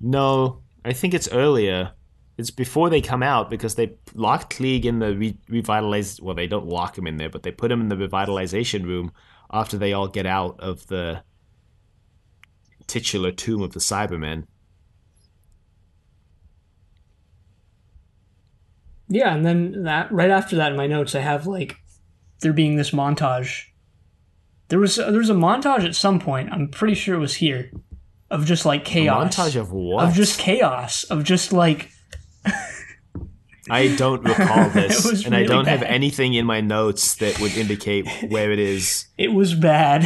No, I think it's earlier. It's before they come out because they lock Klieg in the revitalized... Well, they don't lock him in there, but they put him in the revitalization room after they all get out of the titular tomb of the Cybermen. Yeah, and then right after that in my notes, I have there being this montage. There was a montage at some point. I'm pretty sure it was here, of just chaos. A montage of what? Of just chaos. Of just I don't recall this, and really I don't bad. have anything in my notes that would indicate where it is. It was bad.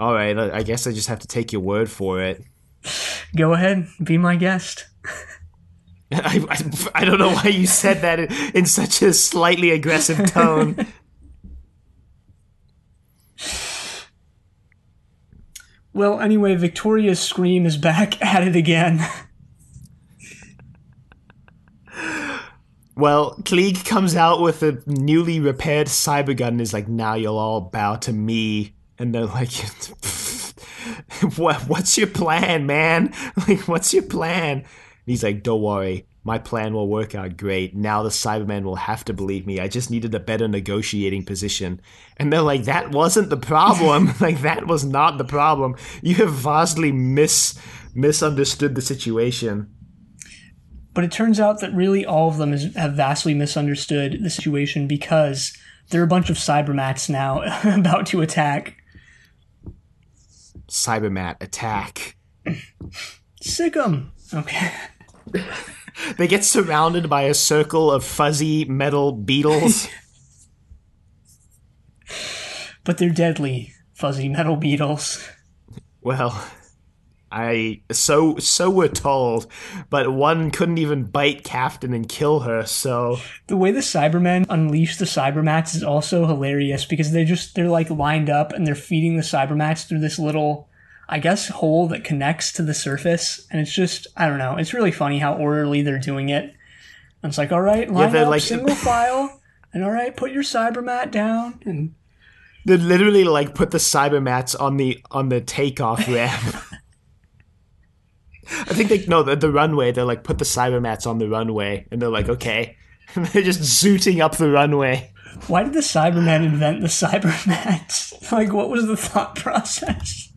All right, I guess I just have to take your word for it. Go ahead, be my guest. I don't know why you said that in such a slightly aggressive tone. Well, anyway, Victoria's scream is back at it again. Well, Klieg comes out with a newly repaired cybergun and is like, now you'll all bow to me. And they're like, what's your plan, man? What's your plan? He's like, don't worry, my plan will work out great. Now the Cybermen will have to believe me. I just needed a better negotiating position. And they're like, that wasn't the problem. That was not the problem. You have vastly misunderstood the situation. But it turns out that really all of them have vastly misunderstood the situation because there are a bunch of Cybermats now about to attack. Cybermat attack. Sick 'em. Okay. They get surrounded by a circle of fuzzy metal beetles. But they're deadly fuzzy metal beetles. Well, so we're told, but one couldn't even bite Captain and kill her, so... The way the Cybermen unleash the Cybermats is also hilarious because they're lined up and they're feeding the Cybermats through this little, I guess, hole that connects to the surface, and it's just, I don't know, it's really funny how orderly they're doing it. And it's all right, line up, single file, and all right, put your Cybermat down, and... They literally, put the Cybermats on the takeoff ramp. I think the runway, they're put the Cybermats on the runway, and they're okay. And they're just zooting up the runway. Why did the Cybermen invent the Cybermats? What was the thought process?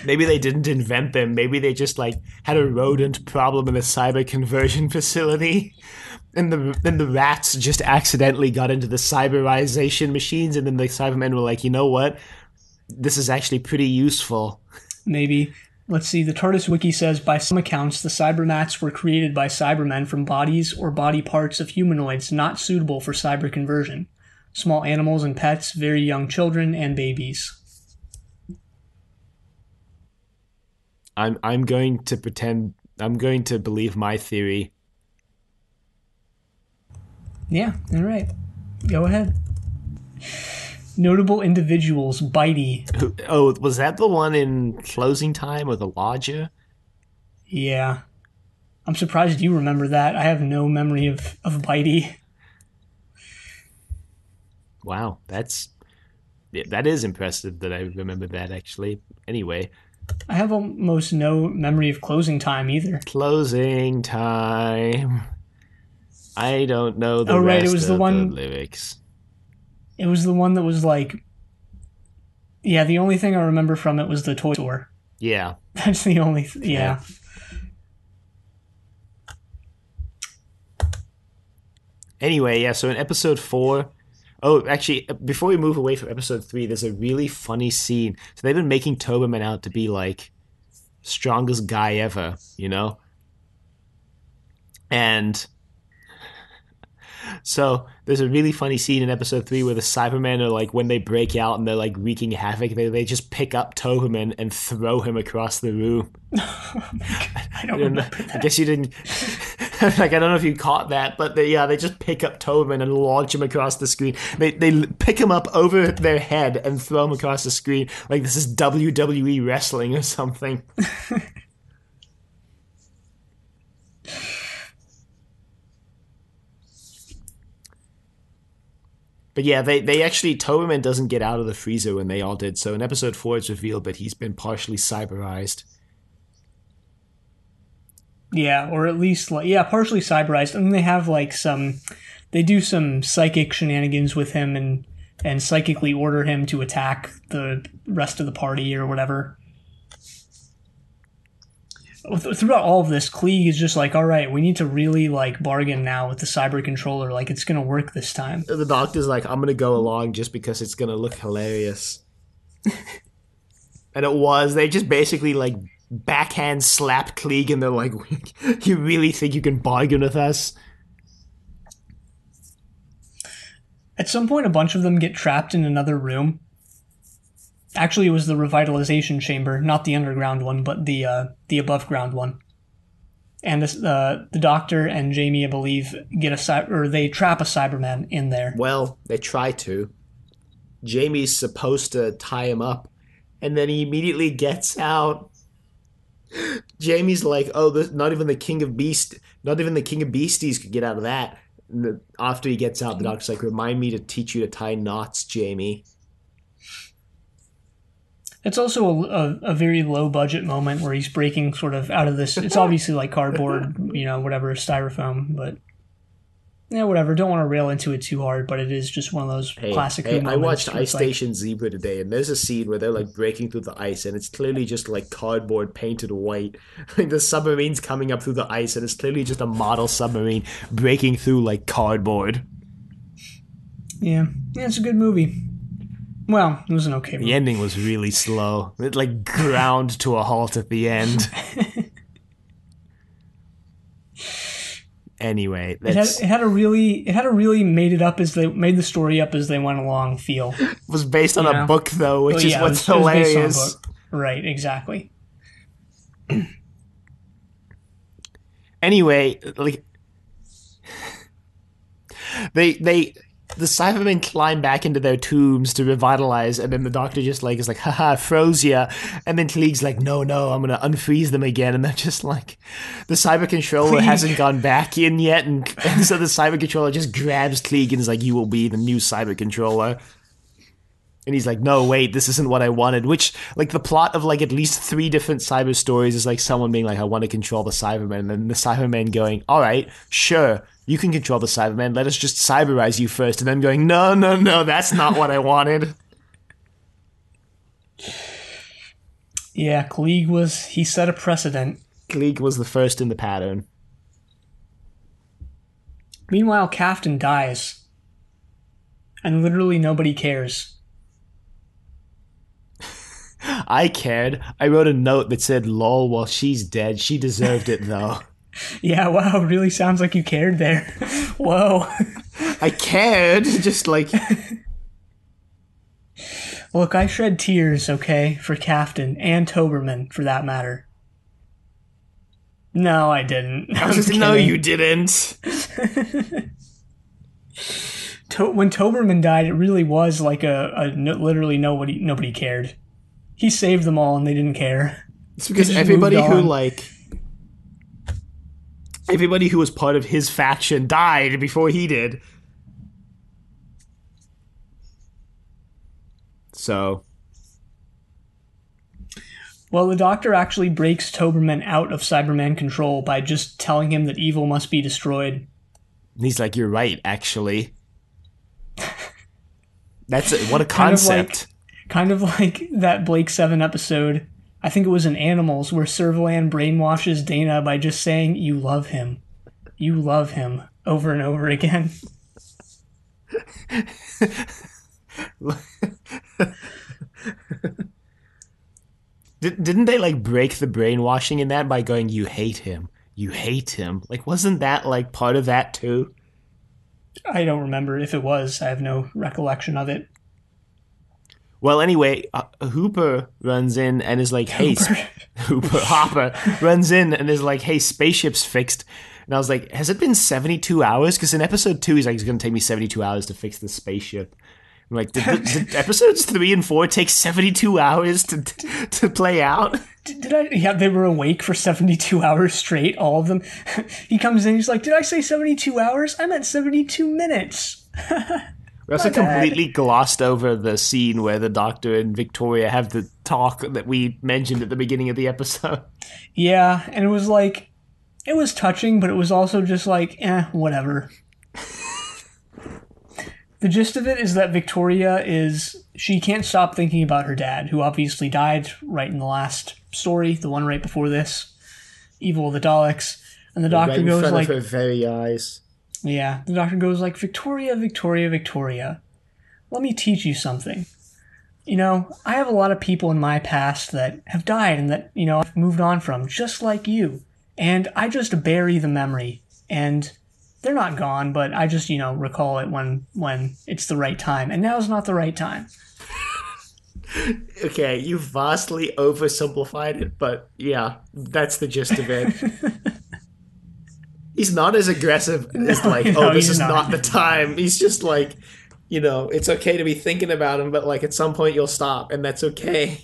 Maybe they didn't invent them. Maybe they just had a rodent problem in a cyber conversion facility, and the rats just accidentally got into the cyberization machines, and then the Cybermen were like, you know what? This is actually pretty useful. Maybe. Let's see, the TARDIS wiki says, by some accounts, the cybernats were created by Cybermen from bodies or body parts of humanoids not suitable for cyber conversion. Small animals and pets, very young children, and babies. I'm going to believe my theory. Yeah, all right. Go ahead. Notable individuals, Bitey. Oh, was that the one in Closing Time or the Lodger? Yeah. I'm surprised you remember that. I have no memory of Bitey. Wow, that is impressive that I remember that, actually. Anyway. I have almost no memory of Closing Time either. Closing Time. I don't know the right, rest it was the of one, the lyrics. It was the one that was like... Yeah, the only thing I remember from it was the toy store. Yeah. That's the only... Yeah. Anyway, yeah, so in episode 4... Oh, actually, before we move away from episode 3, there's a really funny scene. So they've been making Toberman out to be, like, strongest guy ever, you know? And... So there's a really funny scene in episode 3 where the Cybermen are like, when they break out and they're like wreaking havoc, they just pick up Toberman and throw him across the room. Oh my God, I don't remember that. I guess you didn't. Like, I don't know if you caught that, but they just pick up Toberman and launch him across the screen. They pick him up over their head and throw him across the screen like this is WWE wrestling or something. But yeah, they actually, Toberman doesn't get out of the freezer when they all did. So in episode 4, it's revealed that he's been partially cyberized. Yeah, or at least, like, yeah, partially cyberized. And they have, like, they do some psychic shenanigans with him and psychically order him to attack the rest of the party or whatever. Throughout all of this, Klieg is just like, all right, we need to really, like, bargain now with the cyber controller. Like, it's going to work this time. The doctor's like, I'm going to go along just because it's going to look hilarious. And it was. They just basically, like, backhand slap Klieg and they're like, you really think you can bargain with us? At some point, a bunch of them get trapped in another room. Actually, it was the revitalization chamber, not the underground one, but the above ground one. And the doctor and Jamie, I believe, they trap a Cyberman in there. Well, they try to. Jamie's supposed to tie him up, and then he immediately gets out. Jamie's like, "Oh, not even the king of beasties could get out of that." And after he gets out, the doctor's like, "Remind me to teach you to tie knots, Jamie." It's also a very low budget moment where he's breaking sort of out of this. It's obviously like cardboard, whatever, styrofoam, but yeah, whatever. Don't want to rail into it too hard, but it is just one of those classic moments. I watched Ice Station Zebra today, and there's a scene where they're like breaking through the ice, and it's clearly just like cardboard painted white. Like the submarine's coming up through the ice, and it's clearly just a model submarine breaking through like cardboard. Yeah, it's a good movie. Well, it was an okay movie. The ending was really slow. It like ground to a halt at the end. Anyway, it had a really made the story up as they went along feel. It was based on a book though, which is what's hilarious. It was based on a book. Right, exactly. Anyway, like the Cybermen climb back into their tombs to revitalize, and then the doctor just like is like, haha, froze ya. And then Klieg's like, no, I'm gonna unfreeze them again. And they're just like, the cyber controller hasn't gone back in yet, and so the cyber controller just grabs Klieg and is like, you will be the new cyber controller. And he's like, no, wait, this isn't what I wanted. Which, like, the plot of, like, at least 3 different cyber stories is, like, someone being like, I want to control the Cybermen. And then the Cybermen going, all right, sure, you can control the Cybermen. Let us just cyberize you first. And then going, no, that's not what I wanted. Yeah, he set a precedent. Klieg was the first in the pattern. Meanwhile, Kaftan dies. And literally nobody cares. I cared. I wrote a note that said, lol, while she's dead. She deserved it, though. Yeah, wow, really sounds like you cared there. Whoa. I cared, just like... Look, I shed tears, okay, for Captain and Toberman, for that matter. No, I didn't. I was just, no, you didn't. When Toberman died, it really was like literally nobody cared. He saved them all and they didn't care. It's because everybody who was part of his faction died before he did. So... Well, the Doctor actually breaks Toberman out of Cyberman control by just telling him that evil must be destroyed. And he's like, you're right, actually. What a concept. Kind of like that Blake 7 episode, I think it was in Animals, where Servalan brainwashes Dana by just saying, you love him. You love him, over and over again. Didn't they, like, break the brainwashing in that by going, you hate him? You hate him? Like, wasn't that, like, part of that, too? I don't remember if it was. I have no recollection of it. Well, anyway, Hooper runs in and is like, hey... Hopper runs in and is like, hey, spaceship's fixed. And I was like, has it been 72 hours? Because in episode 2, he's like, it's going to take me 72 hours to fix the spaceship. I'm like, did episodes 3 and 4 take 72 hours to play out? Did I? Yeah, they were awake for 72 hours straight, all of them. He comes in, he's like, did I say 72 hours? I meant 72 minutes. We also completely glossed over the scene where the Doctor and Victoria have the talk that we mentioned at the beginning of the episode. Yeah, and it was like, it was touching, but it was also just like, whatever. The gist of it is that Victoria she can't stop thinking about her dad, who obviously died right in the last story, the one right before this, Evil of the Daleks. And the Doctor goes like... Right in front of her very eyes. Yeah, the Doctor goes like, Victoria, Victoria, Victoria, let me teach you something. You know, I have a lot of people in my past that have died and that, you know, I've moved on from, just like you. And I just bury the memory. And they're not gone, but I just, you know, recall it when it's the right time. And now's not the right time. Okay, you vastly oversimplified it, but yeah, that's the gist of it. He's not as aggressive as this is not the time. He's just like, you know, it's okay to be thinking about him, but like at some point you'll stop, and that's okay.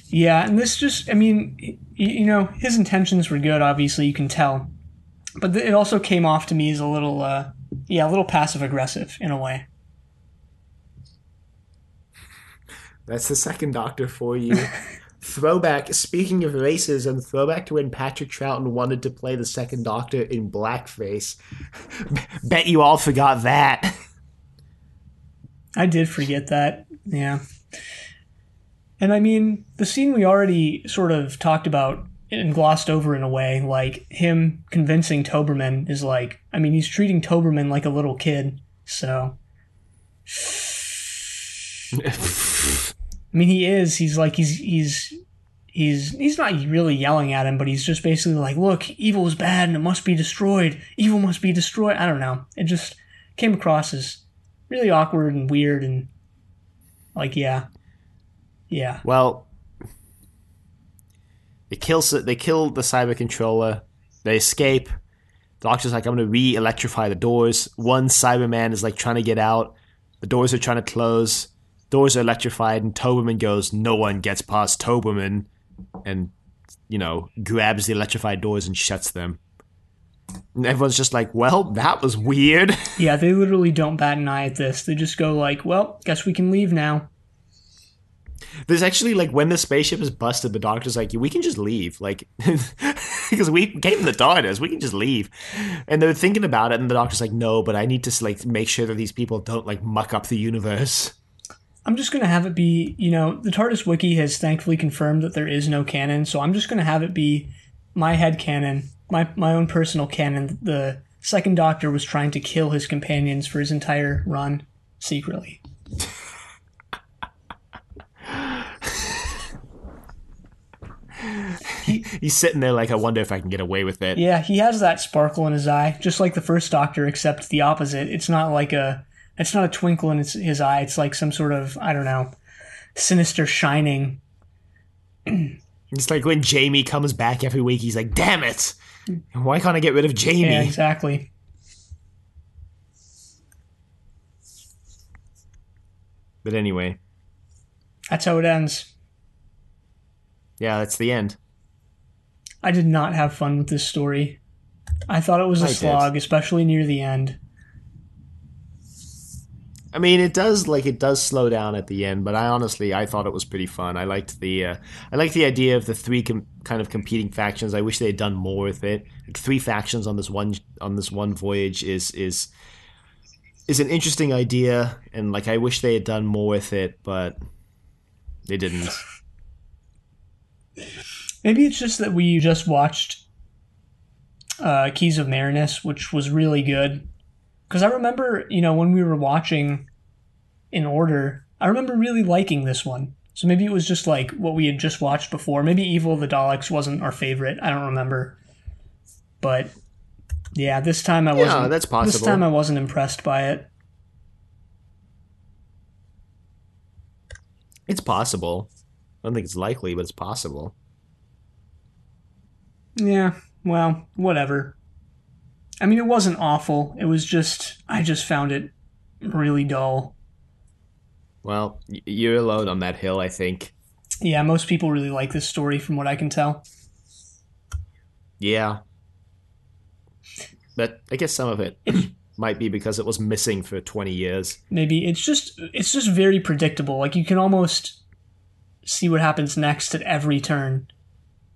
Yeah, and this just, I mean, you know, his intentions were good, obviously, you can tell. But it also came off to me as a little passive-aggressive in a way. That's the second Doctor for you. Throwback, speaking of racism, throwback to when Patrick Troughton wanted to play the second Doctor in blackface. Bet you all forgot that. I did forget that, yeah. And I mean, the scene we already sort of talked about and glossed over in a way, like him convincing Toberman is like, I mean, he's treating Toberman like a little kid, so... I mean, he is. He's like, he's not really yelling at him, but he's just basically like, look, evil is bad and it must be destroyed. Evil must be destroyed. I don't know. It just came across as really awkward and weird and like, yeah. Well, they kill the cyber controller. They escape. The Doctor's like, I'm going to re-electrify the doors. One Cyberman is like trying to get out. The doors are trying to close. Doors are electrified, and Toberman goes, no one gets past Toberman, and, you know, grabs the electrified doors and shuts them. And everyone's just like, well, that was weird. Yeah, they literally don't bat an eye at this. They just go like, well, guess we can leave now. There's actually, like, when the spaceship is busted, the Doctor's like, we can just leave. Like, because we gave them the daughters, we can just leave. And they're thinking about it, and the Doctor's like, no, but I need to, like, make sure that these people don't, like, muck up the universe. I'm just going to have it be, you know, the TARDIS Wiki has thankfully confirmed that there is no canon, so I'm just going to have it be my head canon, my own personal canon. The second Doctor was trying to kill his companions for his entire run secretly. He's sitting there like, I wonder if I can get away with it. Yeah, he has that sparkle in his eye, just like the first Doctor, except the opposite. It's not a twinkle in his eye. It's like some sort of, I don't know, sinister shining. It's like when Jamie comes back every week, he's like, damn it! Why can't I get rid of Jamie? Yeah, exactly. But anyway. That's how it ends. Yeah, that's the end. I did not have fun with this story. I thought it was a slog, especially near the end. I mean, it does slow down at the end, but I thought it was pretty fun. I liked the idea of the three kind of competing factions. I wish they had done more with it. Like, 3 factions on this one voyage is an interesting idea, and like I wish they had done more with it, but they didn't. Maybe it's just that we just watched Keys of Marinus, which was really good. Because I remember, when we were watching in order, I remember really liking this one. So maybe it was just like what we had just watched before. Maybe Evil of the Daleks wasn't our favorite. I don't remember. But yeah, this time I wasn't. Yeah, that's possible. This time I wasn't impressed by it. It's possible. I don't think it's likely, but it's possible. Yeah, well, whatever. I mean, it wasn't awful. It was just, I just found it really dull. Well, you're alone on that hill, I think. Yeah, most people really like this story from what I can tell. Yeah. But I guess some of it might be because it was missing for 20 years. Maybe it's just very predictable. Like, you can almost see what happens next at every turn.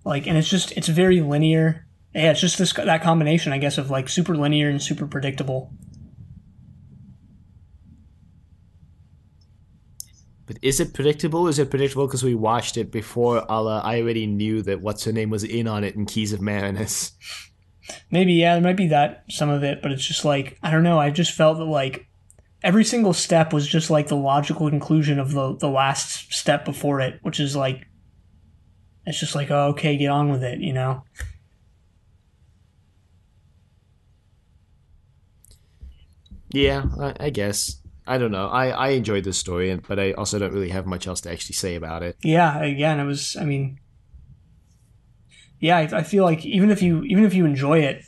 Like, and it's very linear. Yeah, it's just that combination, I guess, of like super linear and super predictable. But is it predictable? Is it predictable because we watched it before I already knew that what's-her-name was in on it in Keys of Marinus? Maybe, yeah, there might be some of it, but it's just like, I don't know, I just felt that like every single step was just like the logical conclusion of the last step before it, which is like, it's just like, oh, okay, get on with it, Yeah, I guess. I don't know. I enjoyed this story, but I also don't really have much else to actually say about it. Yeah, again, I feel like even if you enjoy it,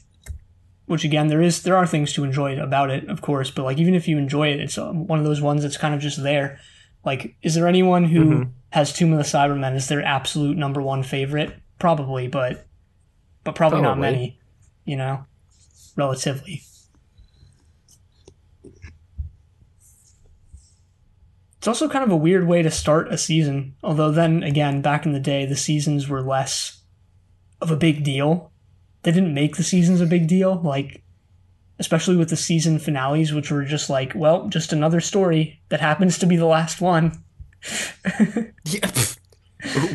which again there are things to enjoy about it, of course, but like even if you enjoy it, it's one of those ones that's kind of just there. Like, is there anyone who has Tomb of the Cybermen as their absolute number one favorite? Probably, but probably not many, relatively. It's also kind of a weird way to start a season, although then again, back in the day, the seasons were less of a big deal. They didn't make the seasons a big deal, like, especially with the season finales, which were just like, well, just another story that happens to be the last one. Yeah.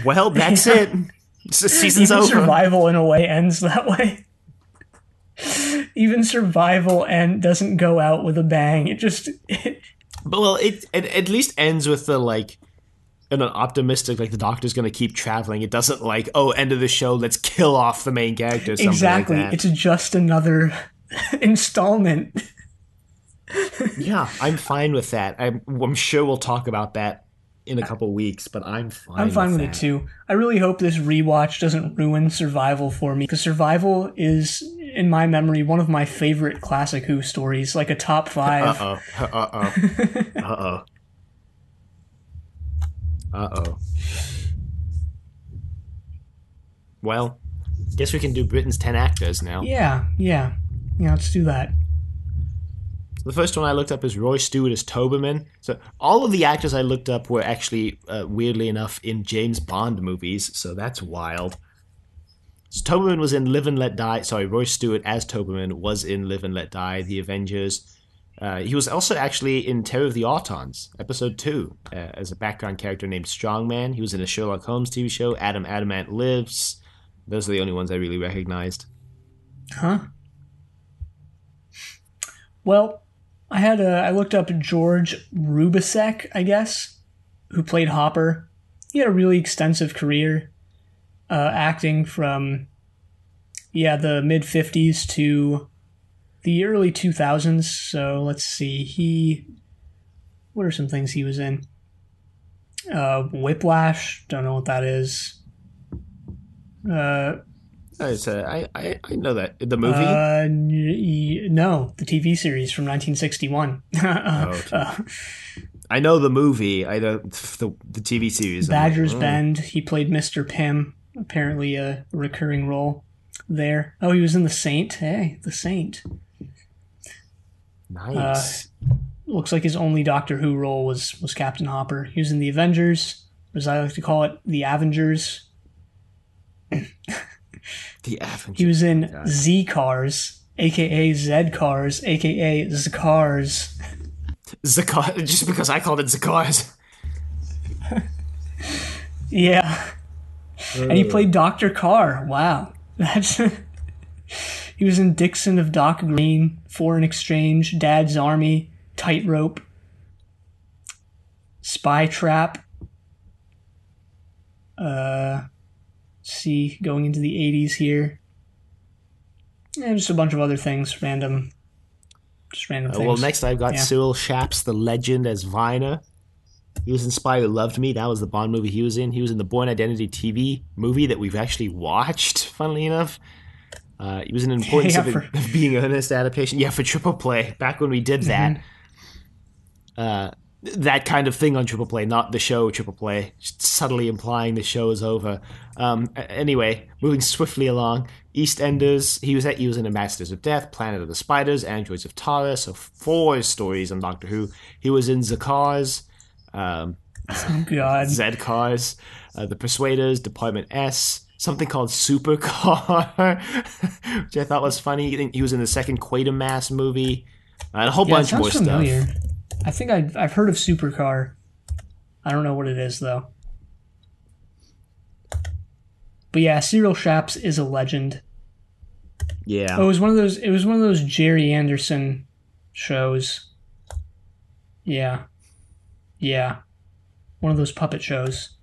Well, that's it. Season's Even over. Survival, in a way, ends that way. Even Survival doesn't go out with a bang. It just... But, well, it at least ends with the, like, an optimistic, like, the Doctor's going to keep traveling. It doesn't, like, oh, end of the show, let's kill off the main character or something exactly. like that. It's just another installment. Yeah, I'm fine with that. I'm sure we'll talk about that in a couple weeks, but I'm fine with it too. I really hope this rewatch doesn't ruin Survival for me, because Survival is, in my memory, one of my favorite classic Who stories, like a top 5. Uh-oh. Well, guess we can do Britain's 10 actors now. Yeah, let's do that. The first one I looked up is Roy Stewart as Toberman. So all of the actors I looked up were actually, weirdly enough, in James Bond movies, so that's wild. So Toberman was in Live and Let Die. Sorry, Roy Stewart as Toberman was in Live and Let Die, The Avengers. He was also actually in Terror of the Autons, Episode 2, as a background character named Strongman. He was in a Sherlock Holmes TV show, Adam Adamant Lives. Those are the only ones I really recognized. Huh? Well, I looked up George Rubisek, I guess, who played Hopper. He had a really extensive career. acting from the mid 50s to the early 2000s. So let's see. What are some things he was in? Whiplash. Don't know what that is. I know that the movie. No, the TV series from 1961. Okay. I know the movie. I know the TV series. Badger's Bend. He played Mr. Pym. Apparently, a recurring role there. Oh, he was in The Saint. Hey, The Saint. Nice. Looks like his only Doctor Who role was Captain Hopper. He was in The Avengers, or as I like to call it, The Avengers. The Avengers. He was in Z Cars, aka Z Cars, aka Zakars. Zakar, just because I called it Zakars. Yeah. And he played Dr. Carr. Wow. That's He was in Dixon of Dock Green, Foreign Exchange, Dad's Army, Tightrope, Spy Trap. See, going into the 80s here. And just a bunch of other things, random things. Well, next I've got Cyril Shapps, the legend, as Viner. He was in Spy Who Loved Me. That was the Bond movie he was in. He was in the Bourne Identity TV movie that we've actually watched, funnily enough. He was in an Importance of Being Earnest adaptation. Yeah, for Triple Play, back when we did that. That kind of thing on Triple Play, not the show Triple Play, just subtly implying the show is over. Anyway, moving swiftly along, EastEnders. He was in A Masters of Death, Planet of the Spiders, Androids of Tara. So 4 stories on Doctor Who. He was in Zakars. Oh God. Z-Cars, The Persuaders, Department S, something called Supercar, which I thought was funny. He was in the second Quatermass movie, and a whole bunch more familiar stuff. I think I've heard of Supercar. I don't know what it is though. But yeah, Cyril Shapps is a legend. Yeah. Oh, it was one of those Gerry Anderson shows. Yeah. Yeah. One of those puppet shows.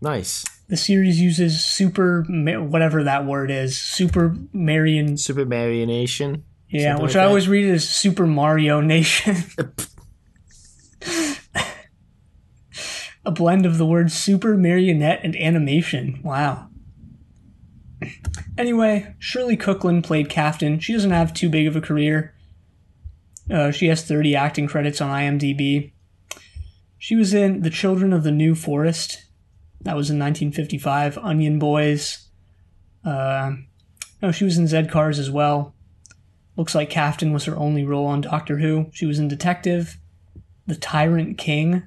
Nice. The series uses whatever that word is. Super Marionation. Yeah, which I always read as Super Mario Nation. A blend of the words super, marionette, and animation. Wow. Anyway, Shirley Cookland played Captain. She doesn't have too big of a career. She has 30 acting credits on IMDb. She was in The Children of the New Forest. That was in 1955. Onion Boys. She was in Z-Cars as well. Looks like Captain was her only role on Doctor Who. She was in Detective. The Tyrant King.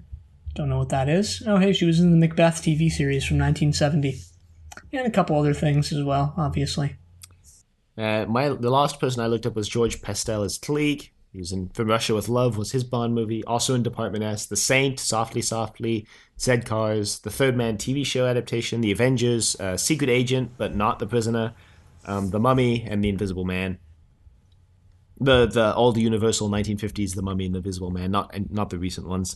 Don't know what that is. Oh, hey, she was in the Macbeth TV series from 1970. And a couple other things as well, obviously. The last person I looked up was George Pastel as Tleek. He was in From Russia with Love, was his Bond movie. Also in Department S, The Saint, Softly Softly, Z-Cars, The Third Man TV show adaptation, The Avengers, Secret Agent, but not The Prisoner, The Mummy, and The Invisible Man. The old Universal 1950s, The Mummy and The Invisible Man, not the recent ones.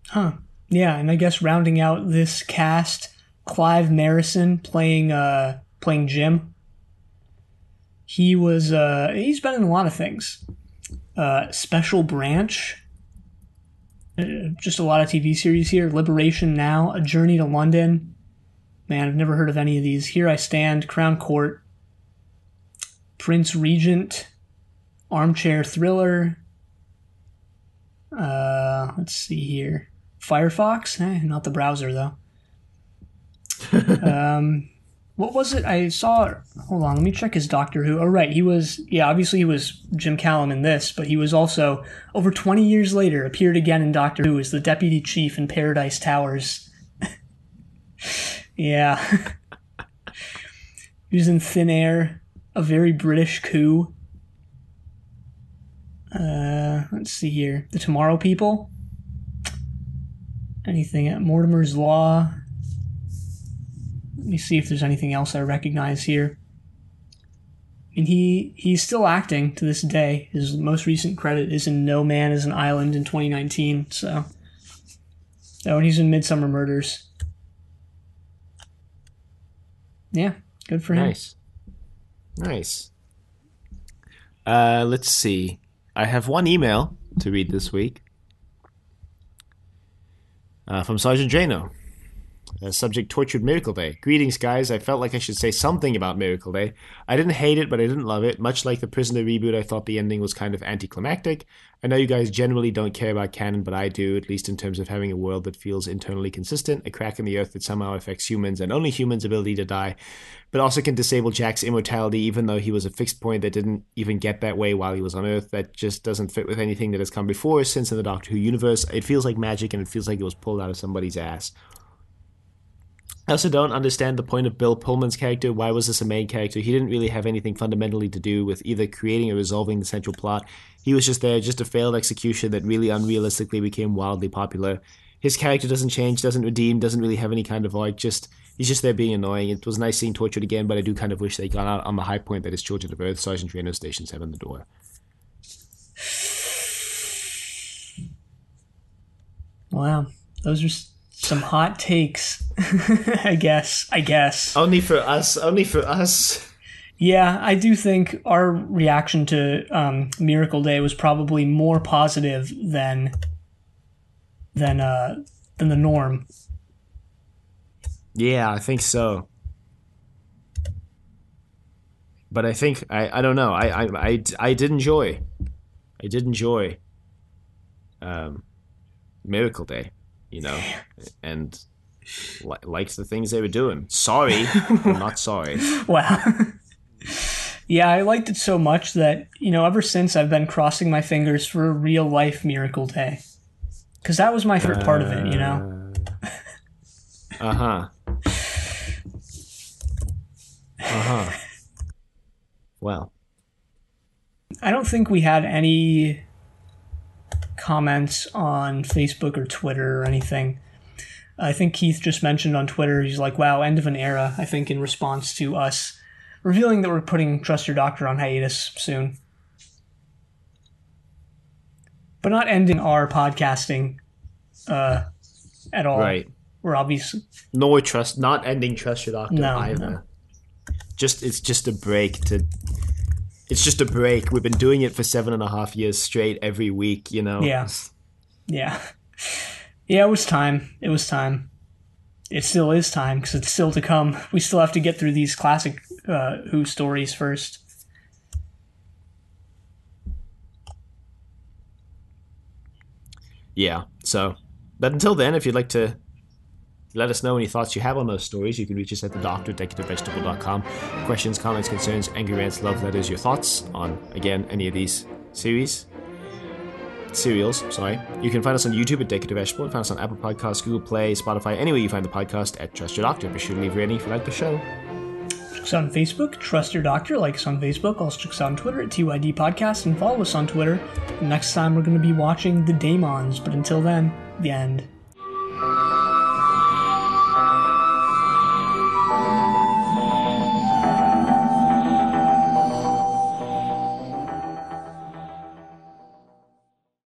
Huh. Yeah, and I guess rounding out this cast, Clive Marison playing Jim. He's been in a lot of things. Special Branch. Just a lot of TV series here. Liberation Now, A Journey to London. Man, I've never heard of any of these. Here I Stand, Crown Court, Prince Regent, Armchair Thriller. Let's see here. Firefox? Not the browser, though. What was it? I saw... Hold on, let me check his Doctor Who. Oh, right, he was... Yeah, obviously he was Jim Callum in this, but he was also, over 20 years later, appeared again in Doctor Who as the Deputy Chief in Paradise Towers. Yeah. He was in Thin Air, A Very British Coup. Let's see here. The Tomorrow People. Anything at Mortimer's Law. Let me see if there's anything else I recognize here. And he's still acting to this day. His most recent credit is in No Man is an Island in 2019. So, and he's in Midsummer Murders. Yeah, good for him. Nice. Let's see. I have one email to read this week from Sergeant Drano. Subject: Tortured Miracle Day. Greetings, guys. I felt like I should say something about Miracle Day. I didn't hate it, but I didn't love it. Much like the Prisoner reboot, I thought the ending was kind of anticlimactic. I know you guys generally don't care about canon, but I do, at least in terms of having a world that feels internally consistent, a crack in the earth that somehow affects humans and only humans' ability to die, but also can disable Jack's immortality even though he was a fixed point that didn't even get that way while he was on Earth. That just doesn't fit with anything that has come before. Since in the Doctor Who universe, it feels like magic and it feels like it was pulled out of somebody's ass. I also don't understand the point of Bill Pullman's character. Why was this a main character? He didn't really have anything fundamentally to do with either creating or resolving the central plot. He was just there, just a failed execution that really unrealistically became wildly popular. His character doesn't change, doesn't redeem, doesn't really have any kind of arc. He's just there being annoying. It was nice seeing Tortured again, but I do kind of wish they got out on the high point that is Children of Earth, Sergeant Drano, Station 7, the door. Wow, those are some hot takes. I guess. Only for us. Yeah, I do think our reaction to Miracle Day was probably more positive than the norm. Yeah, I think so. But I think I don't know. I did enjoy. Miracle Day, and liked the things they were doing. Sorry, I'm not sorry. Wow. Yeah, I liked it so much that, ever since I've been crossing my fingers for a real life Miracle Day. Because that was my favorite part of it, Uh-huh. Well. I don't think we had any comments on Facebook or Twitter or anything. I think Keith just mentioned on Twitter, he's like, wow, end of an era, I think in response to us revealing that we're putting Trust Your Doctor on hiatus soon. But not ending our podcasting at all. Right. We're obviously... Not ending Trust Your Doctor either. No. It's just a break. We've been doing it for 7.5 years straight every week, Yeah. Yeah, it was time. It still is time, because it's still to come. We still have to get through these classic Who stories first. Yeah, so... But until then, if you'd like to let us know any thoughts you have on those stories, you can reach us at thedoctor@decadentvegetable.com. Questions, comments, concerns, angry rants, love letters, your thoughts on, again, any of these serials. You can find us on YouTube at Decadent Vegetable. Find us on Apple Podcasts, Google Play, Spotify, anywhere you find the podcast at Trust Your Doctor. Be sure to leave a rating if you like the show. Check us out on Facebook, Trust Your Doctor. Like us on Facebook. Also check us out on Twitter at TYD Podcast, and follow us on Twitter. And next time we're going to be watching The Daemons. But until then, the end.